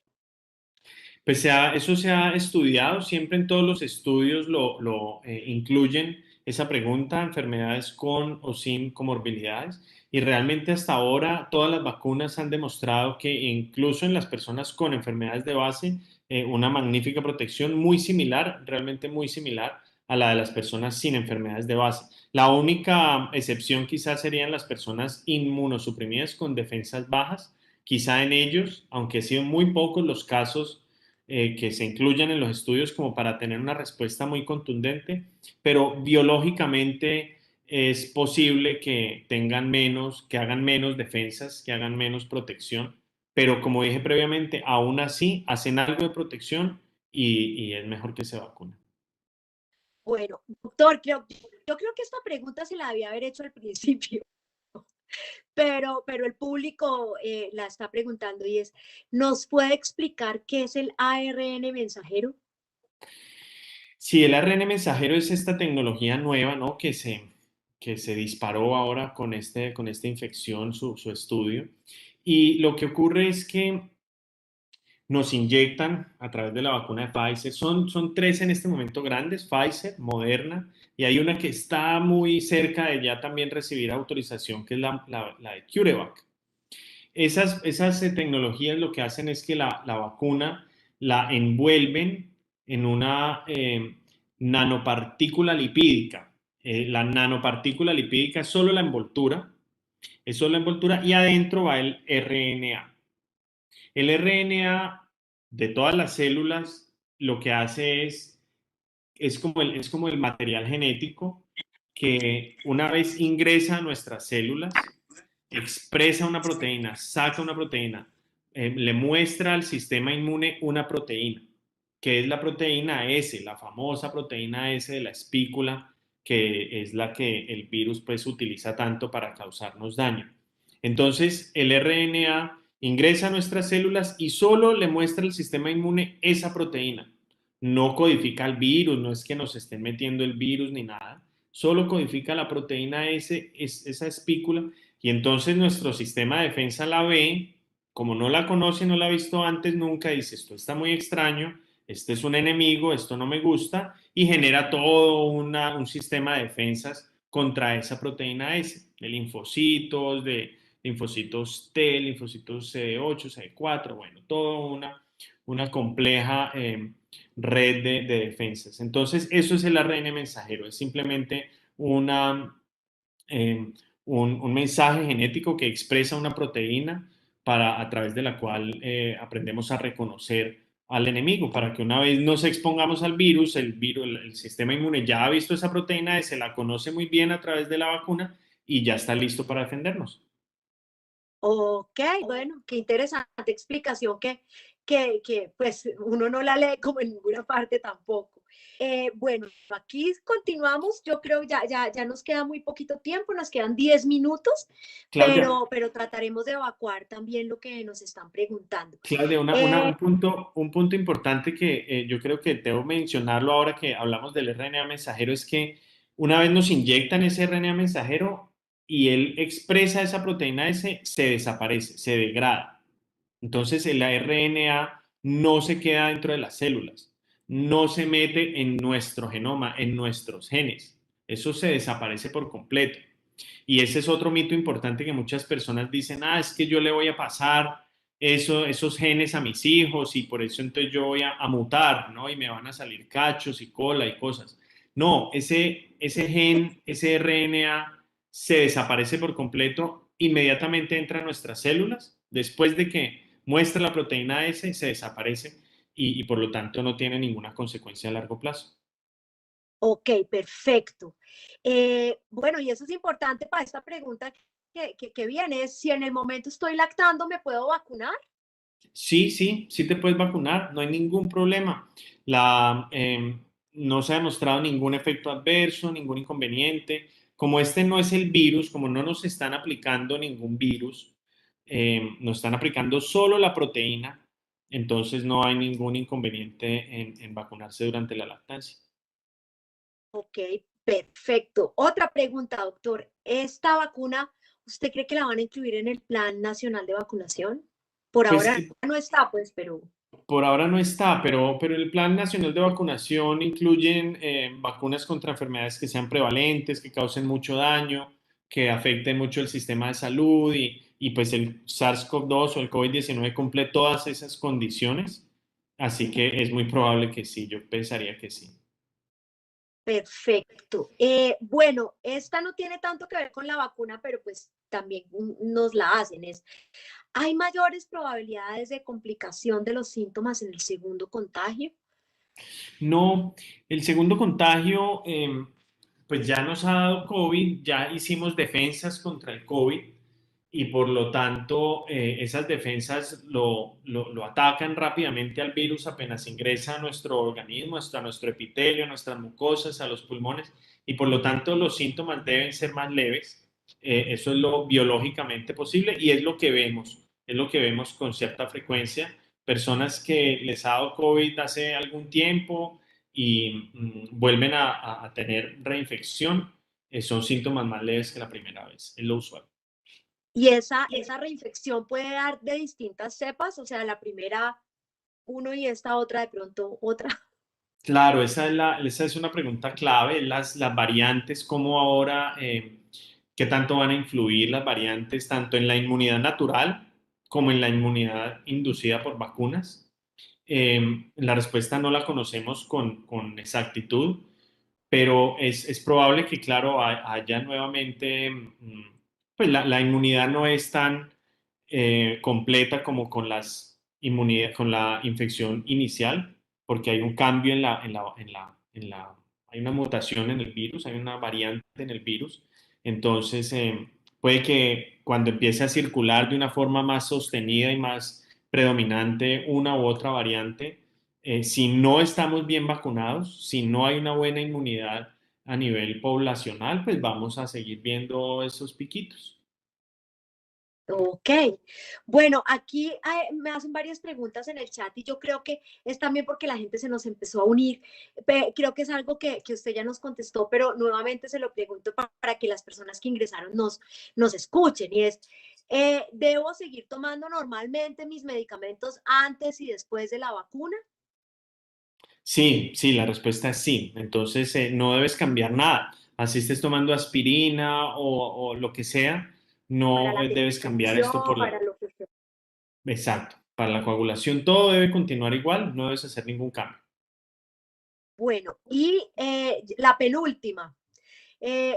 Pues eso se ha estudiado, siempre en todos los estudios lo incluyen esa pregunta, enfermedades con o sin comorbilidades, y realmente hasta ahora todas las vacunas han demostrado que incluso en las personas con enfermedades de base, una magnífica protección muy similar, realmente muy similar a la de las personas sin enfermedades de base. La única excepción quizás serían las personas inmunosuprimidas con defensas bajas, quizá en ellos, aunque han sido muy pocos los casos que se incluyan en los estudios como para tener una respuesta muy contundente, pero biológicamente es posible que tengan menos, que hagan menos defensas, que hagan menos protección, pero como dije previamente, aún así hacen algo de protección y es mejor que se vacunen. Bueno, doctor, yo creo que esta pregunta se la debía haber hecho al principio, pero el público la está preguntando y es, ¿nos puede explicar qué es el ARN mensajero? Sí, el ARN mensajero es esta tecnología nueva, ¿no? Que se disparó ahora con esta infección, su estudio. Y lo que ocurre es que nos inyectan a través de la vacuna de Pfizer. Son tres en este momento grandes: Pfizer, Moderna, y hay una que está muy cerca de ya también recibir autorización, que es la de CureVac. Esas tecnologías lo que hacen es que la vacuna la envuelven en una nanopartícula lipídica. La nanopartícula lipídica es solo la envoltura, y adentro va el RNA. El RNA de todas las células lo que hace es como el material genético que una vez ingresa a nuestras células, expresa una proteína, saca una proteína, le muestra al sistema inmune una proteína, que es la proteína S, la famosa proteína S de la espícula, que es la que el virus pues utiliza tanto para causarnos daño. Entonces, el RNA ingresa a nuestras células y solo le muestra al sistema inmune esa proteína. No codifica el virus, no es que nos estén metiendo el virus ni nada, solo codifica la proteína S, esa espícula, y entonces nuestro sistema de defensa la ve, como no la conoce, no la ha visto antes nunca, dice: esto está muy extraño, este es un enemigo, esto no me gusta, y genera todo un sistema de defensas contra esa proteína S, de linfocitos, de linfocitos T, linfocitos CD8, CD4, bueno, toda una compleja red de defensas. Entonces, eso es el ARN mensajero, es simplemente una, eh, un mensaje genético que expresa una proteína a través de la cual aprendemos a reconocer al enemigo, para que una vez nos expongamos al virus, el sistema inmune ya ha visto esa proteína, se la conoce muy bien a través de la vacuna y ya está listo para defendernos. Ok, bueno, qué interesante explicación que pues uno no la lee como en ninguna parte tampoco. Bueno, aquí continuamos, yo creo ya nos queda muy poquito tiempo, nos quedan 10 minutos, Claudia, pero trataremos de evacuar también lo que nos están preguntando. Claudia, Eh, un punto importante que yo creo que debo mencionarlo ahora que hablamos del RNA mensajero es que una vez nos inyectan ese RNA mensajero y él expresa esa proteína S, se desaparece, se degrada. Entonces el RNA no se queda dentro de las células, no se mete en nuestro genoma, en nuestros genes. Eso se desaparece por completo. Y ese es otro mito importante que muchas personas dicen, es que yo le voy a pasar esos genes a mis hijos y por eso entonces yo voy a mutar, ¿no? Y me van a salir cachos y cola y cosas. No, ese gen, ese RNA se desaparece por completo, inmediatamente entra a nuestras células, después de que muestra la proteína S, se desaparece y por lo tanto no tiene ninguna consecuencia a largo plazo. ok, perfecto. Bueno, y eso es importante para esta pregunta que viene, es si en el momento estoy lactando, ¿me puedo vacunar? Sí, sí, sí te puedes vacunar, no hay ningún problema. No se ha demostrado ningún efecto adverso, ningún inconveniente. Como este no es el virus, como no nos están aplicando ningún virus, nos están aplicando solo la proteína, entonces no hay ningún inconveniente en vacunarse durante la lactancia. Ok, perfecto. Otra pregunta, doctor. ¿Esta vacuna, usted cree que la van a incluir en el Plan Nacional de Vacunación? Por Pues ahora no está, pues, pero... por ahora no está, pero el Plan Nacional de Vacunación incluye vacunas contra enfermedades que sean prevalentes, que causen mucho daño, que afecten mucho el sistema de salud y pues el SARS-CoV-2 o el COVID-19 cumple todas esas condiciones. Así que es muy probable que sí, yo pensaría que sí. Perfecto. Bueno, esta no tiene tanto que ver con la vacuna, pero pues también nos la hacen. ¿Hay mayores probabilidades de complicación de los síntomas en el segundo contagio? No, el segundo contagio, pues ya nos ha dado COVID, ya hicimos defensas contra el COVID y por lo tanto esas defensas lo atacan rápidamente al virus apenas ingresa a nuestro organismo, hasta nuestro epitelio, a nuestras mucosas, a los pulmones y por lo tanto los síntomas deben ser más leves. Eso es lo biológicamente posible y es lo que vemos con cierta frecuencia personas que les ha dado COVID hace algún tiempo y vuelven a tener reinfección, son síntomas más leves que la primera vez, es lo usual. Y esa reinfección puede dar de distintas cepas, o sea, la primera uno y esta otra de pronto otra. Claro, esa es una pregunta clave, las variantes, cómo ahora, qué tanto van a influir las variantes tanto en la inmunidad natural como en la inmunidad inducida por vacunas. La respuesta no la conocemos con exactitud, pero es probable que, claro, haya nuevamente, pues la inmunidad no es tan completa como con la infección inicial, porque hay un cambio hay una mutación en el virus, hay una variante en el virus. Entonces, puede que cuando empiece a circular de una forma más sostenida y más predominante una u otra variante, si no estamos bien vacunados, si no hay una buena inmunidad a nivel poblacional, pues vamos a seguir viendo esos piquitos. Ok. Bueno, aquí me hacen varias preguntas en el chat y yo creo que es también porque la gente se nos empezó a unir. Creo que es algo que usted ya nos contestó, pero nuevamente se lo pregunto para que las personas que ingresaron nos escuchen y es, ¿debo seguir tomando normalmente mis medicamentos antes y después de la vacuna? Sí, sí, la respuesta es sí. Entonces, no debes cambiar nada. Así estés tomando aspirina o lo que sea, Para no la debes cambiar esto medicación, por para la... lo que sea. Exacto. Para la coagulación todo debe continuar igual, no debes hacer ningún cambio. Bueno, y la penúltima. Eh,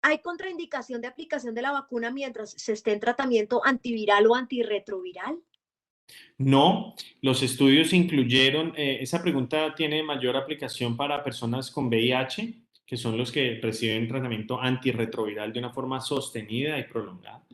¿Hay contraindicación de aplicación de la vacuna mientras se esté en tratamiento antiviral o antirretroviral? No, los estudios incluyeron, esa pregunta tiene mayor aplicación para personas con VIH, que son los que reciben tratamiento antirretroviral de una forma sostenida y prolongada,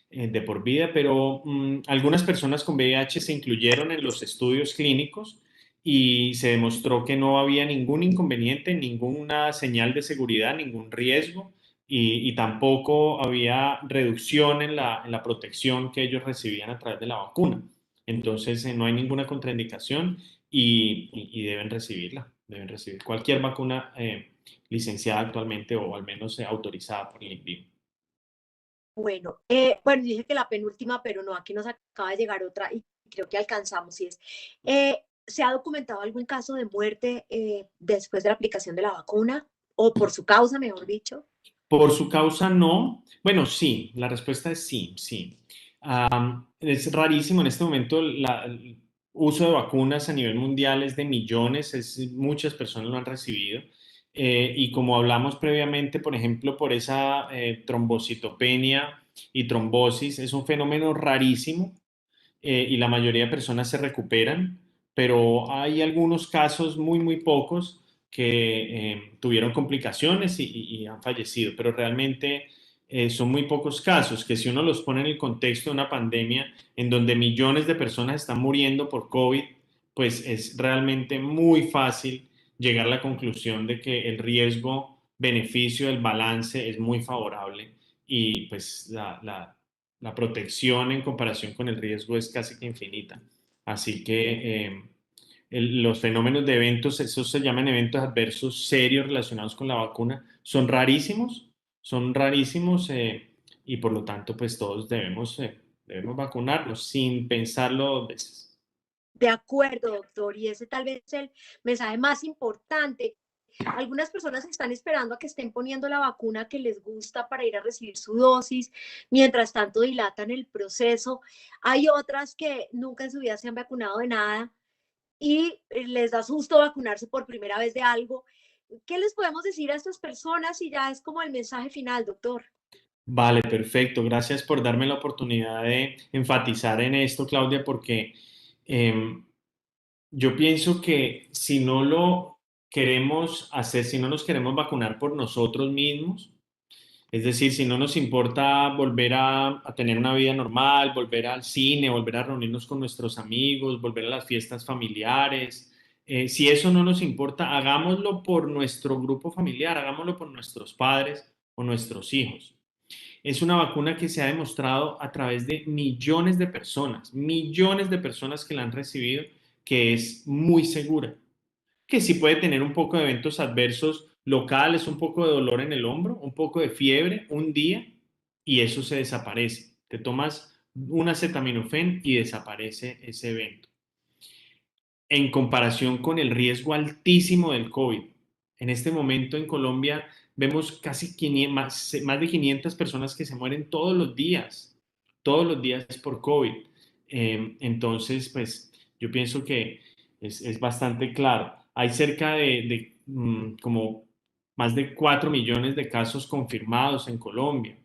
de por vida, pero algunas personas con VIH se incluyeron en los estudios clínicos y se demostró que no había ningún inconveniente, ninguna señal de seguridad, ningún riesgo y tampoco había reducción en la protección que ellos recibían a través de la vacuna. Entonces, no hay ninguna contraindicación y deben recibirla, deben recibir cualquier vacuna licenciada actualmente o al menos autorizada por el INVIMA. Bueno, bueno, dije que la penúltima, pero no, aquí nos acaba de llegar otra y creo que alcanzamos. Y es, ¿se ha documentado algún caso de muerte después de la aplicación de la vacuna o por su causa, mejor dicho? Por su causa no. Bueno, sí, la respuesta es sí, sí. Es rarísimo en este momento el uso de vacunas a nivel mundial es de millones, muchas personas lo han recibido. Y como hablamos previamente, por ejemplo, por esa trombocitopenia y trombosis, es un fenómeno rarísimo y la mayoría de personas se recuperan, pero hay algunos casos muy pocos que tuvieron complicaciones y han fallecido, pero realmente son muy pocos casos que si uno los pone en el contexto de una pandemia en donde millones de personas están muriendo por COVID, pues es realmente muy fácil llegar a la conclusión de que el riesgo-beneficio, el balance es muy favorable y pues la protección en comparación con el riesgo es casi que infinita. Así que los fenómenos de eventos, esos se llaman eventos adversos serios relacionados con la vacuna, son rarísimos y por lo tanto pues todos debemos vacunarnos sin pensarlo dos veces. De acuerdo, doctor, y ese tal vez es el mensaje más importante. Algunas personas están esperando a que estén poniendo la vacuna que les gusta para ir a recibir su dosis, mientras tanto dilatan el proceso. Hay otras que nunca en su vida se han vacunado de nada y les da susto vacunarse por primera vez de algo. ¿Qué les podemos decir a estas personas? Y ya es como el mensaje final, doctor. Vale, perfecto. Gracias por darme la oportunidad de enfatizar en esto, Claudia, porque em, yo pienso que si no lo queremos hacer, si no nos queremos vacunar por nosotros mismos, es decir, si no nos importa volver a tener una vida normal, volver al cine, volver a reunirnos con nuestros amigos, volver a las fiestas familiares, si eso no nos importa, hagámoslo por nuestro grupo familiar, hagámoslo por nuestros padres o nuestros hijos. Es una vacuna que se ha demostrado a través de millones de personas que la han recibido, que es muy segura, que sí puede tener un poco de eventos adversos locales, un poco de dolor en el hombro, un poco de fiebre un día y eso se desaparece. Te tomas un acetaminofén y desaparece ese evento en comparación con el riesgo altísimo del COVID. En este momento en Colombia vemos casi 500, más de 500 personas que se mueren todos los días por COVID. Entonces, pues yo pienso que es bastante claro. Hay cerca de como más de 4 millones de casos confirmados en Colombia.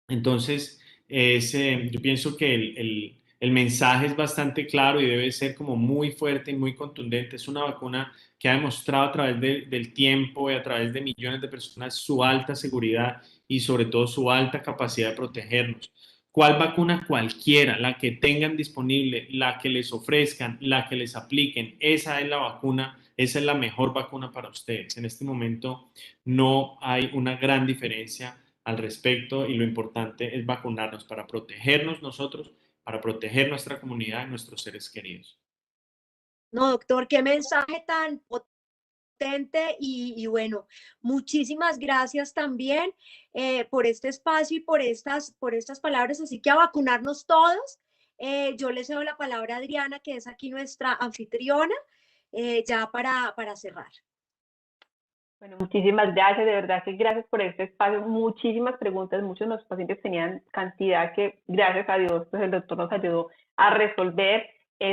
Entonces, yo pienso que el mensaje es bastante claro y debe ser como muy fuerte y muy contundente. Es una vacuna que ha demostrado a través del tiempo y a través de millones de personas su alta seguridad y sobre todo su alta capacidad de protegernos. ¿Cuál vacuna? Cualquiera, la que tengan disponible, la que les ofrezcan, la que les apliquen, esa es la vacuna, esa es la mejor vacuna para ustedes. En este momento no hay una gran diferencia al respecto y lo importante es vacunarnos para protegernos nosotros, para proteger nuestra comunidad y nuestros seres queridos. No, doctor, qué mensaje tan potente y bueno, muchísimas gracias también por este espacio y por estas palabras. Así que a vacunarnos todos. Yo le cedo la palabra a Adriana, que es aquí nuestra anfitriona, ya para cerrar. Bueno, muchísimas gracias, de verdad que gracias por este espacio. Muchísimas preguntas, muchos de los pacientes tenían cantidad que, gracias a Dios, pues el doctor nos ayudó a resolver,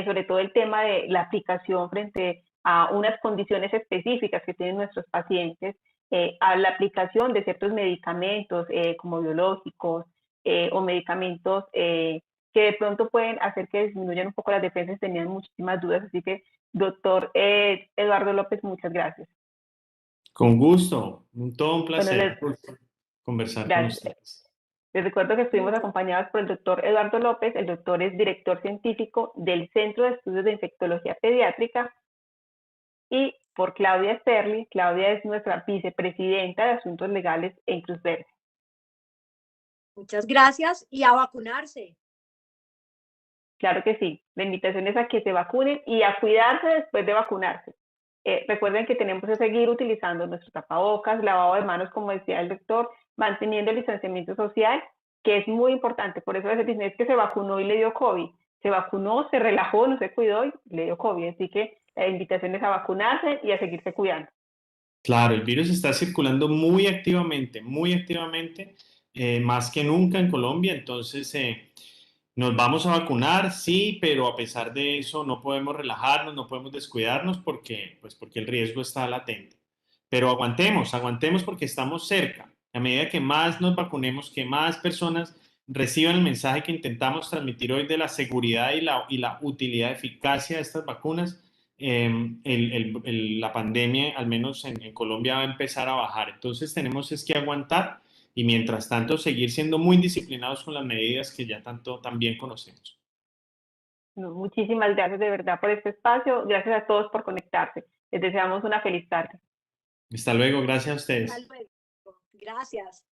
sobre todo el tema de la aplicación frente a unas condiciones específicas que tienen nuestros pacientes, a la aplicación de ciertos medicamentos como biológicos o medicamentos que de pronto pueden hacer que disminuyan un poco las defensas, tenían muchísimas dudas, así que doctor Eduardo López, muchas gracias. Con gusto, todo un Bueno, placer conversar con gracias. ustedes. Les recuerdo que estuvimos acompañados por el doctor Eduardo López. El doctor es director científico del Centro de Estudios de Infectología Pediátrica y por Claudia Sterling. Claudia es nuestra vicepresidenta de Asuntos Legales en Cruz Verde. Muchas gracias y a vacunarse. Claro que sí. La invitación es a que se vacunen y a cuidarse después de vacunarse. Recuerden que tenemos que seguir utilizando nuestros tapabocas, lavado de manos, como decía el doctor, manteniendo el distanciamiento social, que es muy importante. Por eso a veces es que se vacunó y le dio COVID. Se vacunó, se relajó, no se cuidó y le dio COVID. Así que la invitación es a vacunarse y a seguirse cuidando. Claro, el virus está circulando muy activamente, más que nunca en Colombia. Entonces, nos vamos a vacunar, sí, pero a pesar de eso no podemos relajarnos, no podemos descuidarnos porque el riesgo está latente. Pero aguantemos, aguantemos porque estamos cerca. A medida que más nos vacunemos, que más personas reciban el mensaje que intentamos transmitir hoy de la seguridad y la utilidad, eficacia de estas vacunas, la pandemia, al menos en Colombia, va a empezar a bajar. Entonces tenemos es que aguantar y mientras tanto seguir siendo muy disciplinados con las medidas que ya tanto también conocemos. No, muchísimas gracias de verdad por este espacio. Gracias a todos por conectarse. Les deseamos una feliz tarde. Hasta luego, gracias a Hasta ustedes. luego. Gracias.